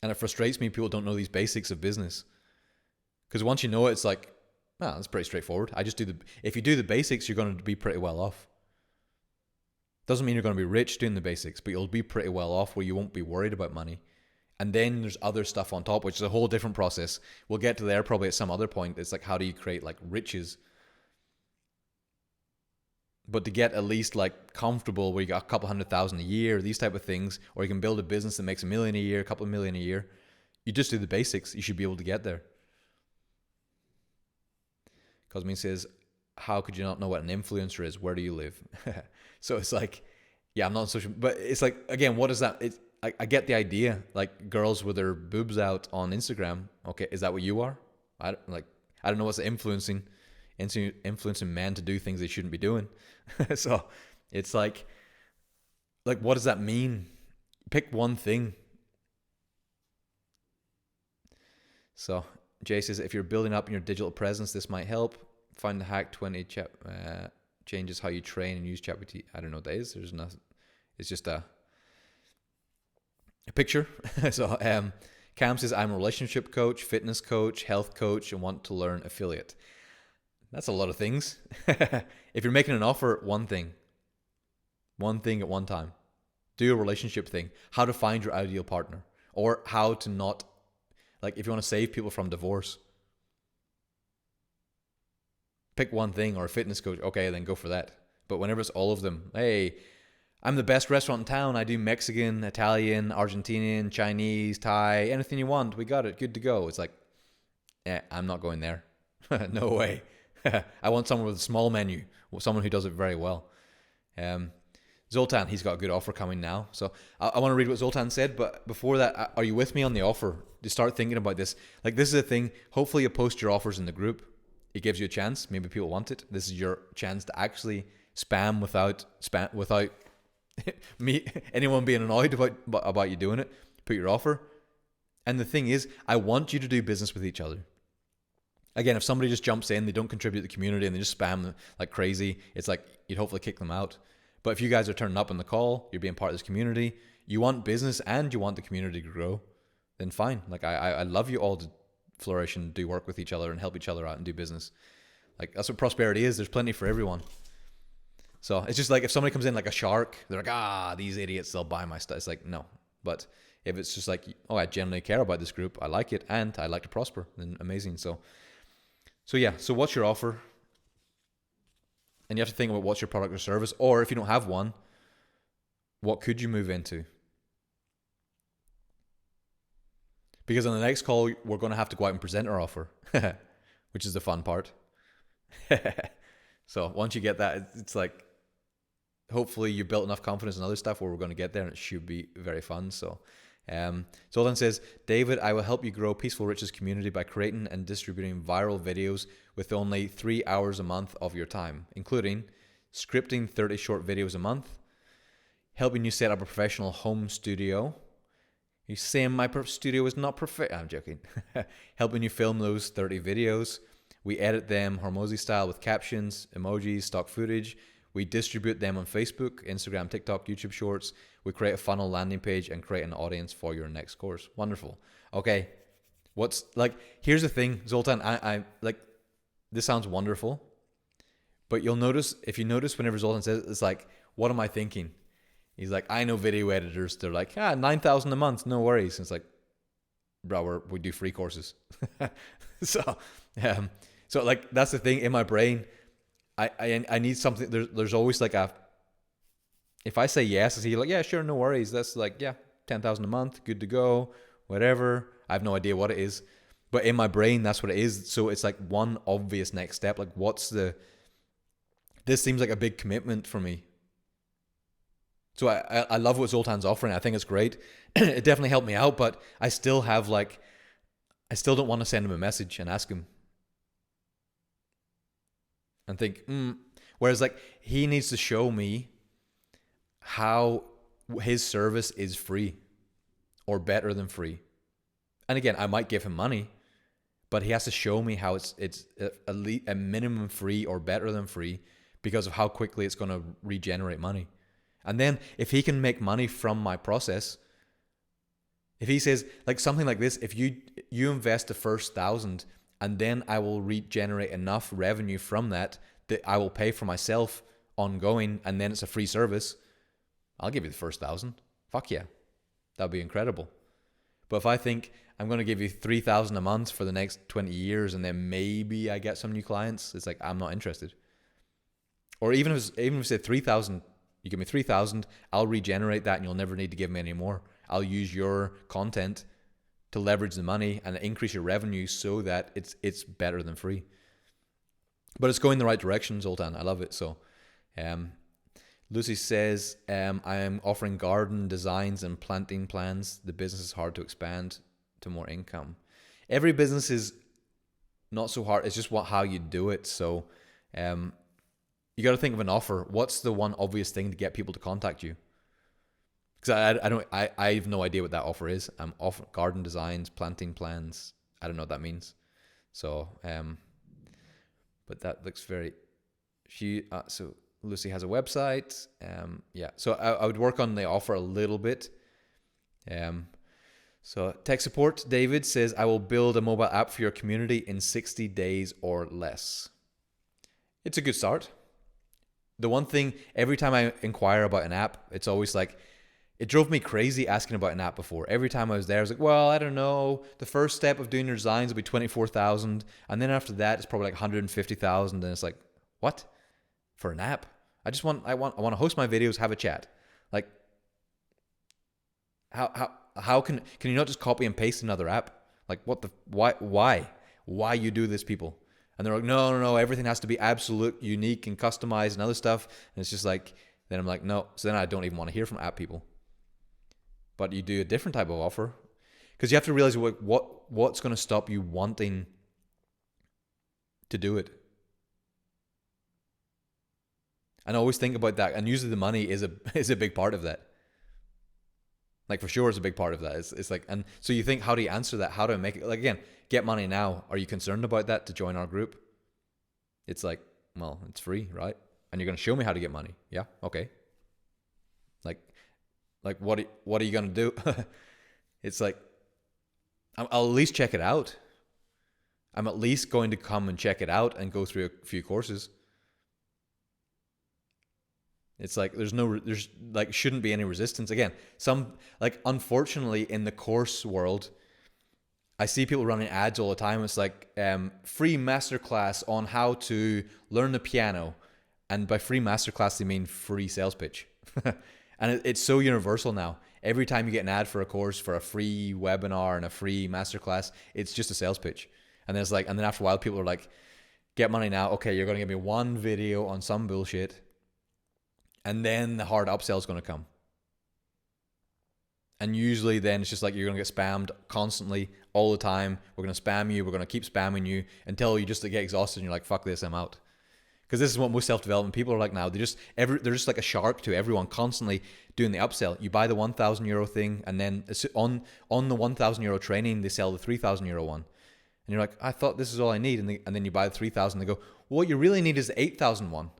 And it frustrates me people don't know these basics of business. Because once you know it, it's like, that's pretty straightforward. If you do the basics, you're going to be pretty well off. Doesn't mean you're going to be rich doing the basics, but you'll be pretty well off where you won't be worried about money. And then there's other stuff on top, which is a whole different process. We'll get to there probably at some other point. It's like, how do you create like riches? But to get at least like comfortable where you got a couple 100,000 a year, these type of things, or you can build a business that makes $1 million a year, a couple of million a year, you just do the basics. You should be able to get there. Cosmin says, how could you not know what an influencer is? Where do you live? So it's like, yeah, I'm not on social, but it's like, again, what is that? I get the idea, like girls with their boobs out on Instagram. Okay, is that what you are? I don't know what's influencing men to do things they shouldn't be doing. So it's like what does that mean? pick one thing. So Jay says, if you're building up your digital presence, this might help. Find the hack 20 changes how you train and use ChatGPT. I don't know what that is. There's nothing. It's just a picture. So Cam says, I'm a relationship coach, fitness coach, health coach, and want to learn affiliate. That's a lot of things. If you're making an offer, one thing at one time. Do a relationship thing. How to find your ideal partner, or how to not, like if you want to save people from divorce, pick one thing. Or a fitness coach, okay, then go for that. But whenever it's all of them, hey, I'm the best restaurant in town. I do Mexican, Italian, Argentinian, Chinese, Thai, anything you want. We got it. Good to go. It's like, I'm not going there. No way. I want someone with a small menu, someone who does it very well. Zoltan, he's got a good offer coming now. So I want to read what Zoltan said. But before that, are you with me on the offer? To start thinking about this. Like, this is a thing. Hopefully you post your offers in the group. It gives you a chance. Maybe people want it. This is your chance to actually spam without me, anyone being annoyed about you doing it. Put your offer. And the thing is, I want you to do business with each other. Again, if somebody just jumps in, they don't contribute to the community and they just spam them like crazy, it's like you'd hopefully kick them out. But if you guys are turning up on the call, you're being part of this community, you want business and you want the community to grow, then fine. Like I love you all to flourish and do work with each other and help each other out and do business. Like, that's what prosperity is. There's plenty for everyone. So it's just like if somebody comes in like a shark, they're like, these idiots, they'll buy my stuff. It's like, no. But if it's just like, I genuinely care about this group, I like it, and I like to prosper, then amazing. So yeah, so what's your offer? And you have to think about what's your product or service, or if you don't have one, what could you move into? Because on the next call, we're going to have to go out and present our offer, which is the fun part. So once you get that, it's like, hopefully you built enough confidence in other stuff where we're going to get there, and it should be very fun. So Zoltan says, David, I will help you grow Peaceful Riches community by creating and distributing viral videos with only 3 hours a month of your time, including scripting 30 short videos a month, helping you set up a professional home studio. He's saying my studio is not professional. I'm joking. Helping you film those 30 videos. We edit them Hormozi style with captions, emojis, stock footage. We distribute them on Facebook, Instagram, TikTok, YouTube Shorts. We create a funnel landing page and create an audience for your next course. Wonderful. Okay. Here's the thing, Zoltan, I like, this sounds wonderful, but you'll notice, if you notice whenever Zoltan says it, it's like, what am I thinking? He's like, I know video editors. They're like, 9,000 a month. No worries. And it's like, bro, we do free courses. So like, that's the thing in my brain. I need something. There's always like if I say yes, is he like, yeah, sure, no worries. That's like, yeah, 10,000 a month, good to go, whatever. I have no idea what it is, but in my brain, that's what it is. So it's like one obvious next step. Like, this seems like a big commitment for me. So I love what Zoltan's offering. I think it's great. It definitely helped me out, but I still don't want to send him a message and ask him and think, whereas like he needs to show me how his service is free or better than free. And again, I might give him money, but he has to show me how it's a minimum free or better than free because of how quickly it's going to regenerate money. And then if he can make money from my process, if he says like something like this, if you invest the first 1,000 and then I will regenerate enough revenue from that I will pay for myself ongoing, and then it's a free service, I'll give you the first 1,000. Fuck yeah. That'd be incredible. But if I think I'm going to give you 3,000 a month for the next 20 years and then maybe I get some new clients, it's like, I'm not interested. Or even if you say 3,000, you give me 3,000, I'll regenerate that and you'll never need to give me any more. I'll use your content to leverage the money and increase your revenue so that it's better than free. But it's going the right direction, Zoltan. I love it. So Lucy says, I am offering garden designs and planting plans. The business is hard to expand to more income. Every business is not so hard. It's just how you do it. So you got to think of an offer. What's the one obvious thing to get people to contact you? Because I have no idea what that offer is. I'm off garden designs, planting plans. I don't know what that means. So, but that looks very, so Lucy has a website. Yeah. So I would work on the offer a little bit. So tech support, David says, I will build a mobile app for your community in 60 days or less. It's a good start. The one thing, every time I inquire about an app, it's always like, it drove me crazy asking about an app before. Every time I was there, I was like, well, I don't know. The first step of doing your designs will be 24,000. And then after that, it's probably like 150,000. And it's like, what? For an app? I want to host my videos, have a chat. Like, how can you not just copy and paste another app? Like, why you do this, people? And they're like, no, everything has to be absolute, unique, and customized and other stuff. And it's just like, then I'm like, no. So then I don't even want to hear from app people. But you do a different type of offer, because you have to realize what's going to stop you wanting to do it. And always think about that. And usually the money is a big part of that. Like, for sure, it's a big part of that. It's like, and so you think, how do you answer that? How do I make it? Like, again, get money now. Are you concerned about that to join our group? It's like, well, it's free, right? And you're going to show me how to get money. Yeah, okay. Like what are you going to do? It's like, I'll at least check it out. I'm at least going to come and check it out and go through a few courses. It's like, there's like, shouldn't be any resistance. Again, unfortunately in the course world, I see people running ads all the time. It's like, free masterclass on how to learn the piano. And by free masterclass, they mean free sales pitch. And it's so universal now. Every time you get an ad for a course, for a free webinar and a free masterclass, it's just a sales pitch. And then after a while, people are like, get money now. Okay, you're going to give me one video on some bullshit. And then the hard upsell is going to come. And usually then it's just like, you're going to get spammed constantly all the time. We're going to spam you. We're going to keep spamming you until you just get exhausted and you're like, fuck this, I'm out. Because this is what most self-development people are like now. They're just like a shark to everyone, constantly doing the upsell. You buy the 1,000 euro thing, and then on the 1,000 euro training, they sell the 3,000 euro one. And you're like, I thought this is all I need. And then you buy the 3,000. They go, well, what you really need is the 8,000 one.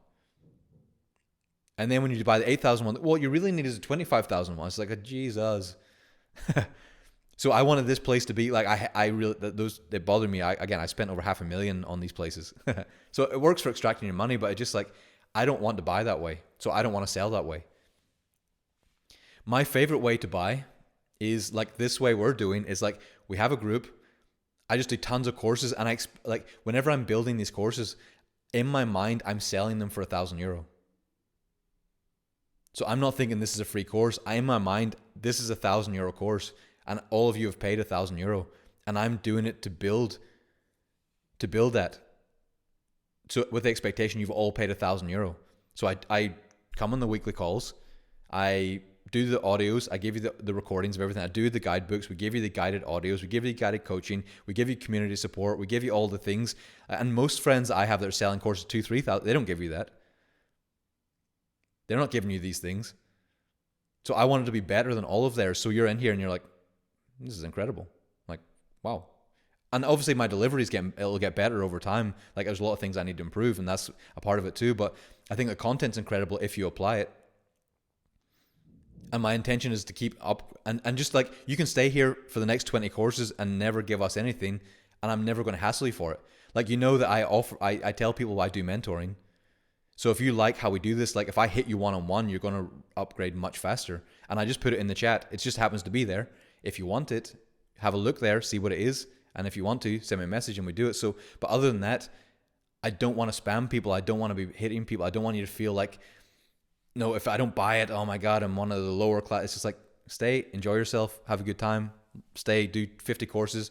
And then when you buy the 8,000 one, what you really need is a 25,000 one. It's like, Jesus. So I wanted this place to be like, I really, they bothered me. I spent over $500,000 on these places. So it works for extracting your money, but it's just like, I don't want to buy that way. So I don't want to sell that way. My favorite way to buy is like this way we're doing, is like, we have a group. I just do tons of courses. And like, whenever I'm building these courses, in my mind, I'm selling them for 1,000 euro. So I'm not thinking this is a free course. In my mind, this is a 1,000 euro course. And all of you have paid 1,000 euro, and I'm doing it to build that. So with the expectation you've all paid 1,000 euro. So I come on the weekly calls, I do the audios, I give you the recordings of everything. I do the guidebooks, we give you the guided audios, we give you guided coaching, we give you community support, we give you all the things. And most friends I have that are selling courses 2,000-3,000, they don't give you that. They're not giving you these things. So I wanted to be better than all of theirs. So you're in here and you're like, this is incredible. Like, wow. And obviously my delivery it'll get better over time. Like, there's a lot of things I need to improve, and that's a part of it too. But I think the content's incredible if you apply it. And my intention is to keep up and just like, you can stay here for the next 20 courses and never give us anything, and I'm never going to hassle you for it. Like, you know that I tell people I do mentoring. So if you like how we do this, like if I hit you one-on-one, you're going to upgrade much faster. And I just put it in the chat. It just happens to be there. If you want it, have a look there, see what it is. And if you want to, send me a message and we do it. So, but other than that, I don't want to spam people. I don't want to be hitting people. I don't want you to feel like, no, if I don't buy it, oh my God, I'm one of the lower class. It's just like, stay, enjoy yourself, have a good time, stay, do 50 courses,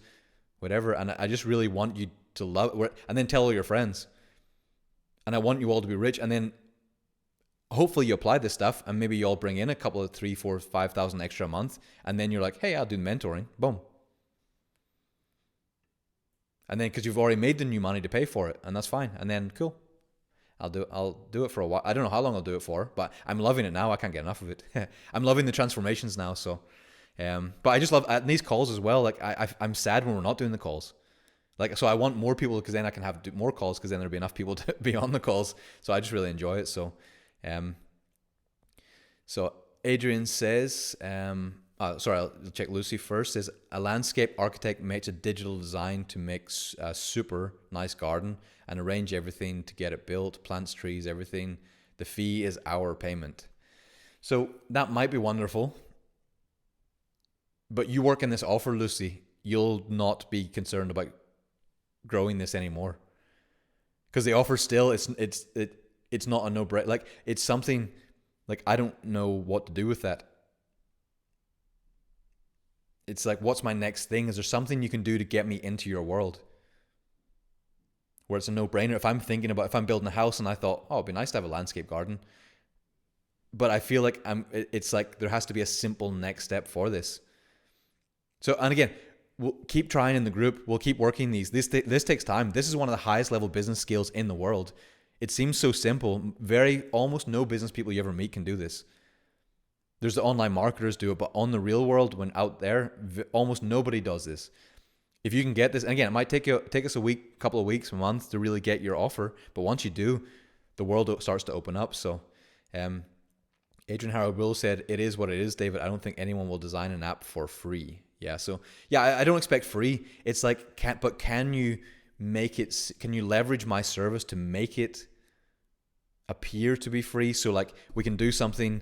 whatever. And I just really want you to love it. And then tell all your friends. And I want you all to be rich. And then hopefully you apply this stuff and maybe you all bring in a couple of 3,000, 4,000, 5,000 extra a month. And then you're like, hey, I'll do mentoring. Boom. And then, because you've already made the new money to pay for it, and that's fine. And then, cool. I'll do it for a while. I don't know how long I'll do it for, but I'm loving it now. I can't get enough of it. I'm loving the transformations now. So, but I just love these calls as well. Like I'm sad when we're not doing the calls. Like, so I want more people because then I can have more calls because then there'll be enough people to be on the calls. So I just really enjoy it. So Adrian says, sorry, I'll check Lucy first. Says a landscape architect makes a digital design to make a super nice garden and arrange everything to get it built, plants, trees, everything. The fee is our payment. So that might be wonderful. But you work in this offer, Lucy, you'll not be concerned about growing this anymore. Because the offer still, it's not a no-brainer. Like, it's something, like, I don't know what to do with that. It's like, what's my next thing? Is there something you can do to get me into your world? Where it's a no-brainer. If I'm building a house and I thought, oh, it'd be nice to have a landscape garden. But I feel like it's like there has to be a simple next step for this. So, and again, we'll keep trying in the group. We'll keep working these. This takes time. This is one of the highest level business skills in the world. It seems so simple. Almost no business people you ever meet can do this. There's the online marketers do it, but on the real world, when out there, almost nobody does this. If you can get this, and again, it might take us a week, couple of weeks, a month to really get your offer. But once you do, the world starts to open up. So, Adrian Harold Will said, "It is what it is, David. I don't think anyone will design an app for free." Yeah. So yeah, I don't expect free. It's like, can you make it? Can you leverage my service to make it appear to be free? So like we can do something.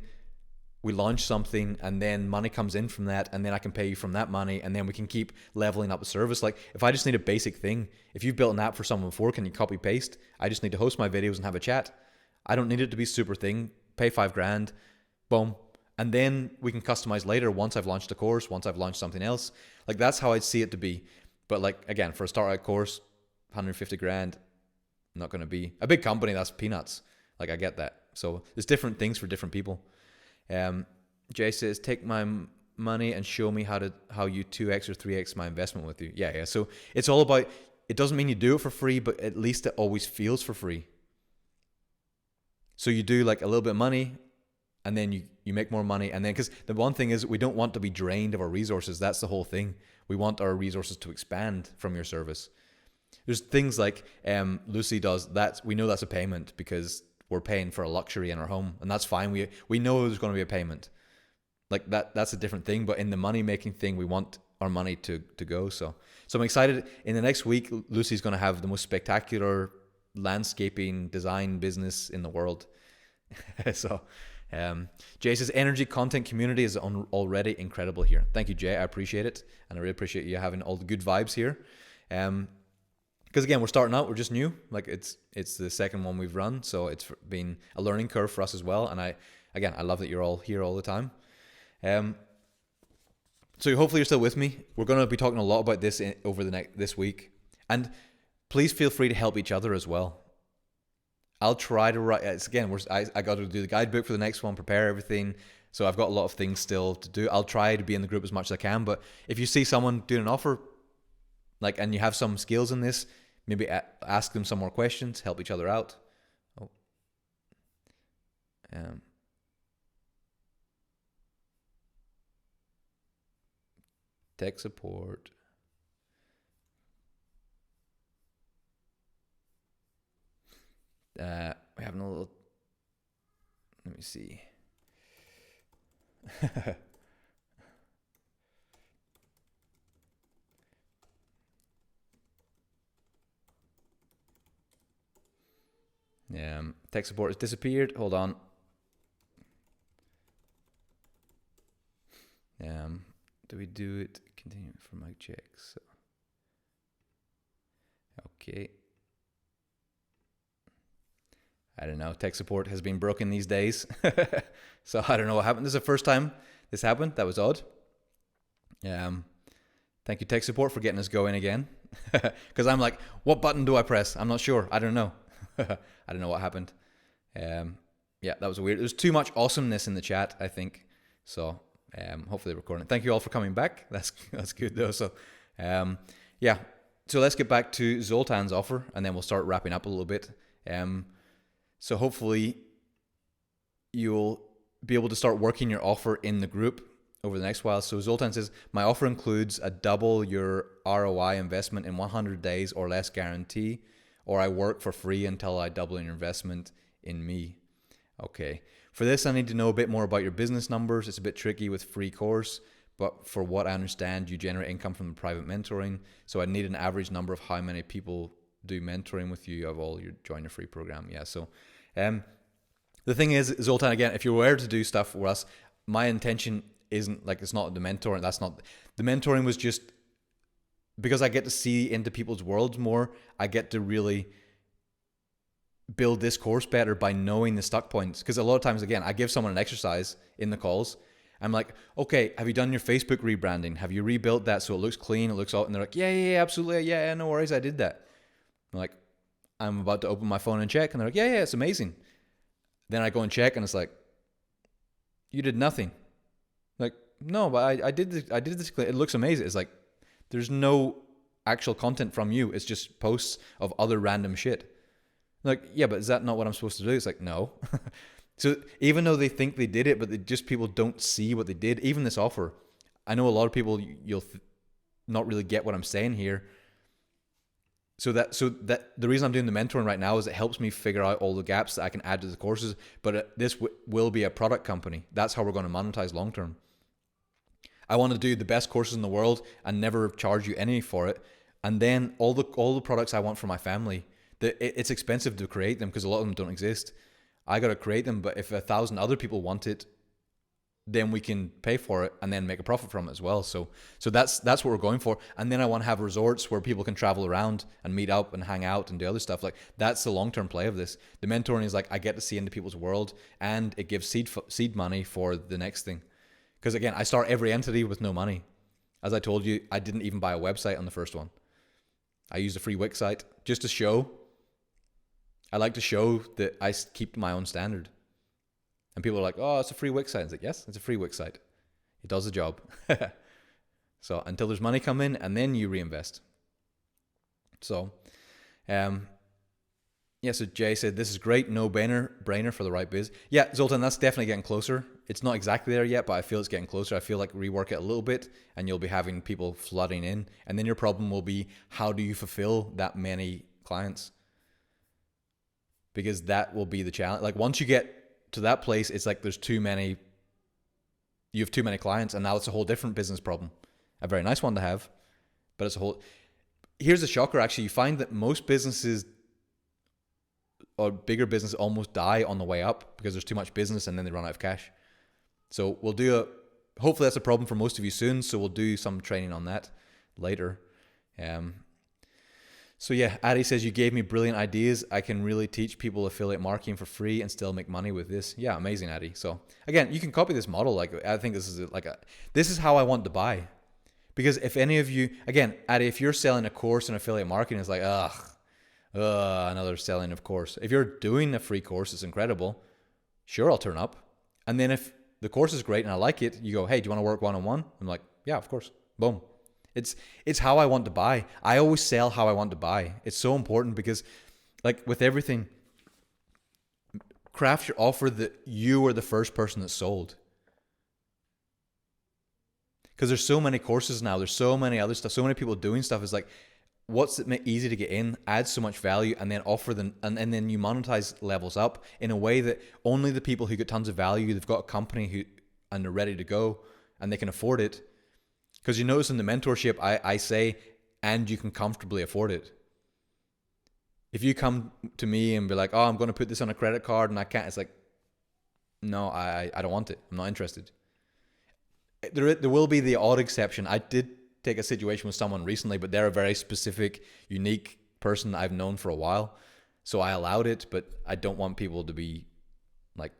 We launch something and then money comes in from that, and then I can pay you from that money, and then we can keep leveling up the service. Like if I just need a basic thing, if you've built an app for someone before, can you copy paste? I just need to host my videos and have a chat. I don't need it to be super thing. Pay $5,000, boom. And then we can customize later once I've launched a course, once I've launched something else. Like that's how I'd see it to be. But like, again, for a start out course, $150,000, not going to be a big company. That's peanuts. Like I get that. So there's different things for different people. Jay says, take my money and show me how you 2x or 3x my investment with you. Yeah. So it's all about, it doesn't mean you do it for free, but at least it always feels for free. So you do like a little bit of money and then you make more money. And then, because the one thing is we don't want to be drained of our resources. That's the whole thing. We want our resources to expand from your service. There's things like Lucy does that. We know that's a payment because we're paying for a luxury in our home, and that's fine. We know there's going to be a payment. Like that's a different thing. But in the money making thing, we want our money to go. So I'm excited. In the next week, Lucy's going to have the most spectacular landscaping design business in the world. So Jay says, energy content community is already incredible here. Thank you, Jay. I appreciate it, and I really appreciate you having all the good vibes here. Because again, we're starting out, we're just new. Like it's the second one we've run, so it's been a learning curve for us as well. And I love that you're all here all the time. So hopefully you're still with me. We're going to be talking a lot about this over this week, and please feel free to help each other as well. I'll try to write. I got to do the guidebook for the next one, prepare everything. So I've got a lot of things still to do. I'll try to be in the group as much as I can. But if you see someone doing an offer, and you have some skills in this, maybe ask them some more questions, help each other out. Tech support. We're having a little. Let me see. Tech support has disappeared. Hold on. Do we do it? Continue for mic checks. Okay. I don't know. Tech support has been broken these days. So I don't know what happened. This is the first time this happened. That was odd. Thank you, tech support, for getting us going again. Because I'm like, what button do I press? I'm not sure. I don't know. I don't know what happened. Yeah, that was weird. There's too much awesomeness in the chat, I think. So hopefully recording. Thank you all for coming back. That's good though. So yeah. So let's get back to Zoltan's offer, and then we'll start wrapping up a little bit. So hopefully you'll be able to start working your offer in the group over the next while. So Zoltan says, my offer includes a double your ROI investment in 100 days or less guarantee, or I work for free until I double your investment in me. Okay. For this, I need to know a bit more about your business numbers. It's a bit tricky with free course, but for what I understand, you generate income from the private mentoring. So I need an average number of how many people do mentoring with you of all your join your free program. Yeah. So, the thing is, Zoltan, again, if you were to do stuff for us, my intention isn't like, it's not the mentoring. That's not the mentoring, was just because I get to see into people's worlds more. I get to really build this course better by knowing the stuck points. Because a lot of times, again, I give someone an exercise in the calls. I'm like, okay, have you done your Facebook rebranding? Have you rebuilt that so it looks clean, it looks out? And they're like, yeah, absolutely. Yeah, no worries, I did that. I'm like, I'm about to open my phone and check. And they're like, yeah, it's amazing. Then I go and check and it's like, you did nothing. Like, no, but I did this. It looks amazing. It's like, there's no actual content from you. It's just posts of other random shit. Like, yeah, but is that not what I'm supposed to do? It's like, no. So even though they think they did it, but people don't see what they did. Even this offer, I know a lot of people, you'll not really get what I'm saying here. So that the reason I'm doing the mentoring right now is it helps me figure out all the gaps that I can add to the courses. But this will be a product company. That's how we're going to monetize long term. I want to do the best courses in the world and never charge you any for it. And then all the products I want for my family, it's expensive to create them because a lot of them don't exist. I got to create them, but if 1,000 other people want it, then we can pay for it and then make a profit from it as well. So that's what we're going for. And then I want to have resorts where people can travel around and meet up and hang out and do other stuff. Like, that's the long-term play of this. The mentoring is like, I get to see into people's world, and it gives seed money for the next thing. Because again, I start every entity with no money. As I told you, I didn't even buy a website on the first one. I used a free Wix site just to show. I like to show that I keep my own standard. And people are like, oh, it's a free Wix site. It's like, yes, it's a free Wix site. It does the job. So until there's money come in, and then you reinvest. So, so Jay said, this is great, no-brainer for the right biz. Yeah, Zoltan, that's definitely getting closer. It's not exactly there yet, but I feel it's getting closer. I feel like rework it a little bit, and you'll be having people flooding in. And then your problem will be, how do you fulfill that many clients? Because that will be the challenge. Like, once you get to that place, it's like you have too many clients, and now it's a whole different business problem. A very nice one to have, but it's a whole... Here's the shocker, actually. You find that most businesses or bigger businesses almost die on the way up because there's too much business and then they run out of cash. So hopefully that's a problem for most of you soon, so we'll do some training on that later. So yeah, Addy says, you gave me brilliant ideas. I can really teach people affiliate marketing for free and still make money with this. Yeah, amazing, Addy. So again, you can copy this model. Like, I think this is how I want to buy. Because if any of you, again, Addy, if you're selling a course in affiliate marketing, it's like, another selling of course. If you're doing a free course, it's incredible. Sure, I'll turn up. And then if the course is great and I like it, you go, hey, do you want to work one-on-one? I'm like, yeah, of course. Boom. It's how I want to buy. I always sell how I want to buy. It's so important because, like with everything, craft your offer that you are the first person that sold. Because there's so many courses now. There's so many other stuff. So many people doing stuff. It's like, what's it easy to get in, add so much value, and then offer them, and then you monetize levels up in a way that only the people who get tons of value, they've got a company and they're ready to go and they can afford it. Because you notice in the mentorship, I say, and you can comfortably afford it. If you come to me and be like, oh, I'm going to put this on a credit card and I can't, it's like, no, I don't want it. I'm not interested. There will be the odd exception. I did take a situation with someone recently, but they're a very specific, unique person that I've known for a while. So I allowed it, but I don't want people to be like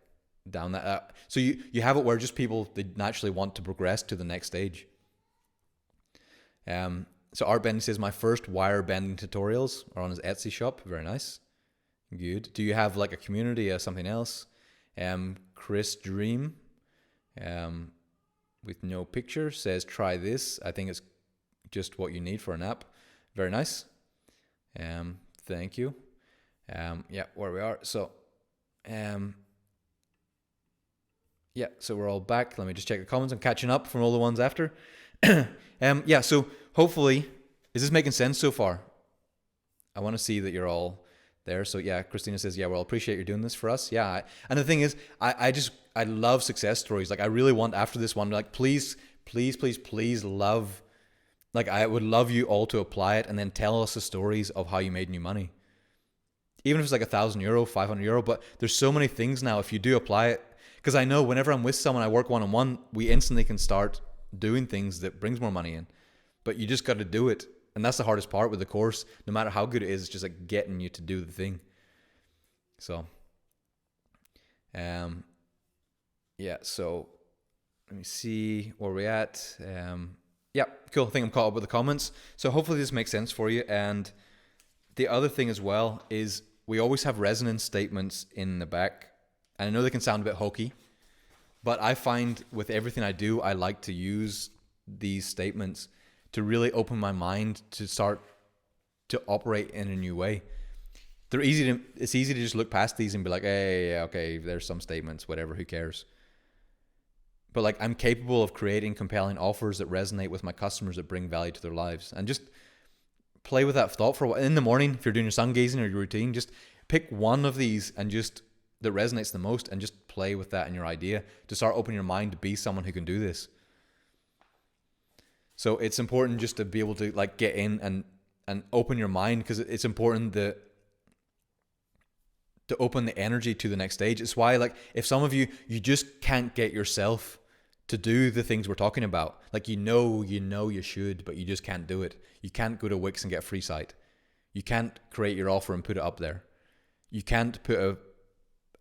down that. So you have it where just people, they naturally want to progress to the next stage. So Art Bending says, my first wire bending tutorials are on his Etsy shop. Very nice. Good. Do you have like a community or something else? Chris Dream, with no picture, says, try this. I think it's just what you need for an app. Very nice. Thank you. Yeah, where we are. So Um, yeah, so we're all back. Let me just check the comments. I'm catching up from all the ones after. Yeah, so hopefully, is this making sense so far? I want to see that you're all there. So yeah, Christina says, yeah, well, appreciate you doing this for us. Yeah. And the thing is, I love success stories. Like I really want after this one, like, please, please, please, please love, like I would love you all to apply it and then tell us the stories of how you made new money. Even if it's like €1,000, €500, but there's so many things now if you do apply it. Because I know whenever I'm with someone, I work one-on-one, we instantly can start doing things that brings more money in. But you just got to do it. And that's the hardest part with the course. No matter how good it is, it's just like getting you to do the thing. So, yeah, so let me see where we're at. Yeah, cool. I think I'm caught up with the comments. So hopefully this makes sense for you. And the other thing as well is we always have resonance statements in the back. And I know they can sound a bit hokey, but I find with everything I do, I like to use these statements to really open my mind to start to operate in a new way. It's easy to just look past these and be like, hey, okay, there's some statements, whatever, who cares? But like I'm capable of creating compelling offers that resonate with my customers, that bring value to their lives. And just play with that thought for a while. In the morning, if you're doing your sun gazing or your routine, just pick one of these and just that resonates the most and just play with that in your idea to start opening your mind to be someone who can do this. So it's important just to be able to like get in and open your mind, because it's important that to open the energy to the next stage. It's why, like, if some of you just can't get yourself to do the things we're talking about, like you know you should, but you just can't do it. You can't go to Wix and get a free site. You can't create your offer and put it up there. You can't put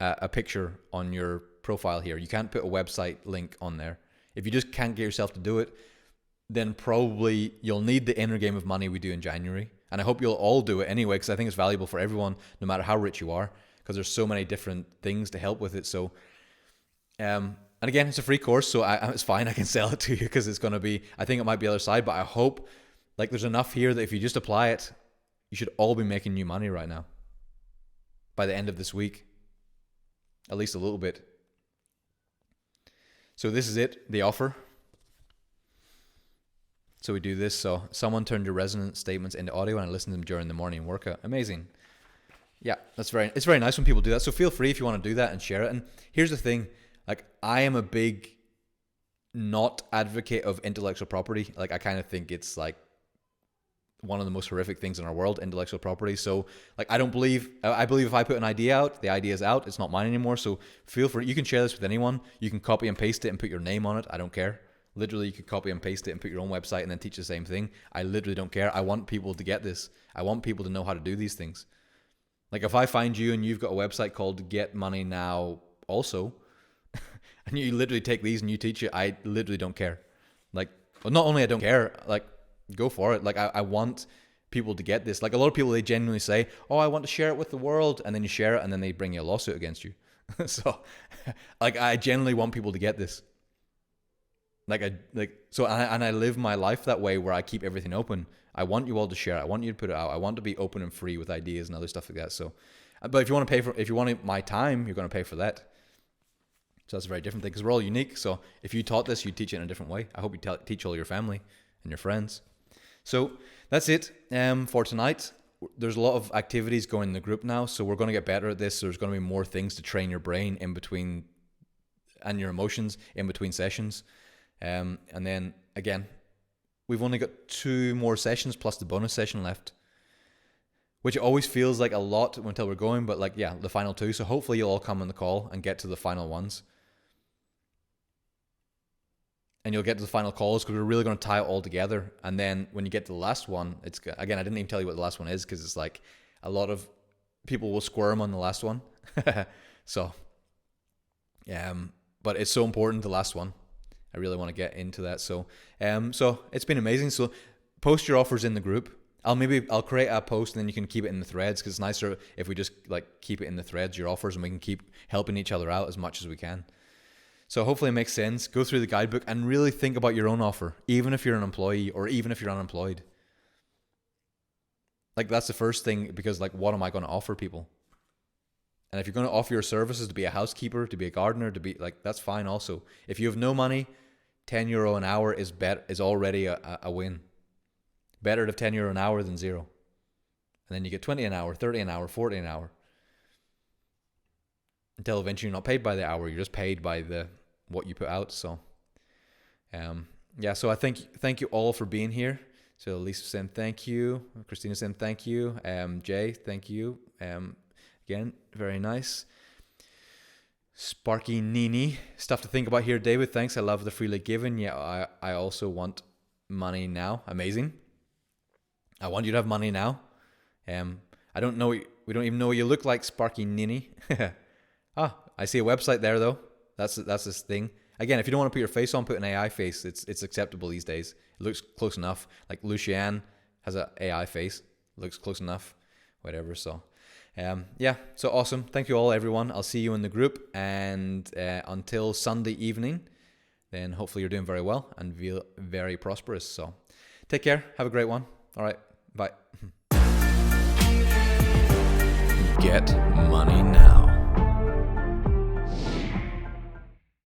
a picture on your profile here. You can't put a website link on there. If you just can't get yourself to do it, then probably you'll need the inner game of money we do in January. And I hope you'll all do it anyway, because I think it's valuable for everyone, no matter how rich you are, because there's so many different things to help with it. So, and again, it's a free course, so it's fine. I can sell it to you because it's going to be, I think it might be the other side, but I hope like there's enough here that if you just apply it, you should all be making new money right now by the end of this week, at least a little bit. So this is it, the offer. So we do this. So someone turned your resonance statements into audio and I listened to them during the morning workout. Amazing. Yeah, it's very nice when people do that. So feel free if you want to do that and share it. And here's the thing, like I am a big not advocate of intellectual property. Like I kind of think it's like one of the most horrific things in our world, intellectual property. So like I believe if I put an idea out, the idea is out, it's not mine anymore. So feel free, you can share this with anyone. You can copy and paste it and put your name on it. I don't care. Literally, you could copy and paste it and put your own website and then teach the same thing. I literally don't care. I want people to get this. I want people to know how to do these things. Like if I find you and you've got a website called Get Money Now also, and you literally take these and you teach it, I literally don't care. Like, well, not only I don't care, like go for it. Like I want people to get this. Like a lot of people, they genuinely say, oh, I want to share it with the world. And then you share it and then they bring you a lawsuit against you. So like I genuinely want people to get this. And I live my life that way where I keep everything open. I want you all to share it. I want you to put it out. I want to be open and free with ideas and other stuff like that. So, but if you want my time, you're going to pay for that. So that's a very different thing because we're all unique. So if you taught this, you teach it in a different way. I hope you teach all your family and your friends. So that's it for tonight. There's a lot of activities going in the group now. So we're going to get better at this. So there's going to be more things to train your brain in between and your emotions in between sessions. And then again, we've only got 2 more sessions plus the bonus session left, which always feels like a lot until we're going, but like, yeah, the final 2. So hopefully you'll all come on the call and get to the final ones. And you'll get to the final calls because we're really going to tie it all together. And then when you get to the last one, it's, again, I didn't even tell you what the last one is because it's like a lot of people will squirm on the last one. So, but it's so important, the last one. I really want to get into that. So it's been amazing. So post your offers in the group. I'll create a post and then you can keep it in the threads because it's nicer if we just like keep it in the threads, your offers, and we can keep helping each other out as much as we can. So hopefully it makes sense. Go through the guidebook and really think about your own offer, even if you're an employee or even if you're unemployed. Like that's the first thing, because like, what am I going to offer people? And if you're going to offer your services to be a housekeeper, to be a gardener, to be like, that's fine also. If you have no money, €10 an hour is already a win. Better to have €10 an hour than zero. And then you get 20 an hour, 30 an hour, 40 an hour. Until eventually you're not paid by the hour, you're just paid by what you put out. So so I thank you all for being here. So Lisa saying thank you, Christina saying thank you, Jay, thank you. Again, very nice. Sparky Nini, stuff to think about here, David. Thanks. I love the freely given. Yeah, I also want money now. Amazing. I want you to have money now. I don't know. We don't even know what you look like, Sparky Nini. I see a website there though. That's this thing. Again, if you don't want to put your face on, put an AI face. It's acceptable these days. It looks close enough. Like Lucianne has an AI face. Looks close enough. Whatever. So. So awesome. Thank you all, everyone. I'll see you in the group, and until Sunday evening, then hopefully you're doing very well and feel very prosperous. So take care. Have a great one. All right. Bye. Get money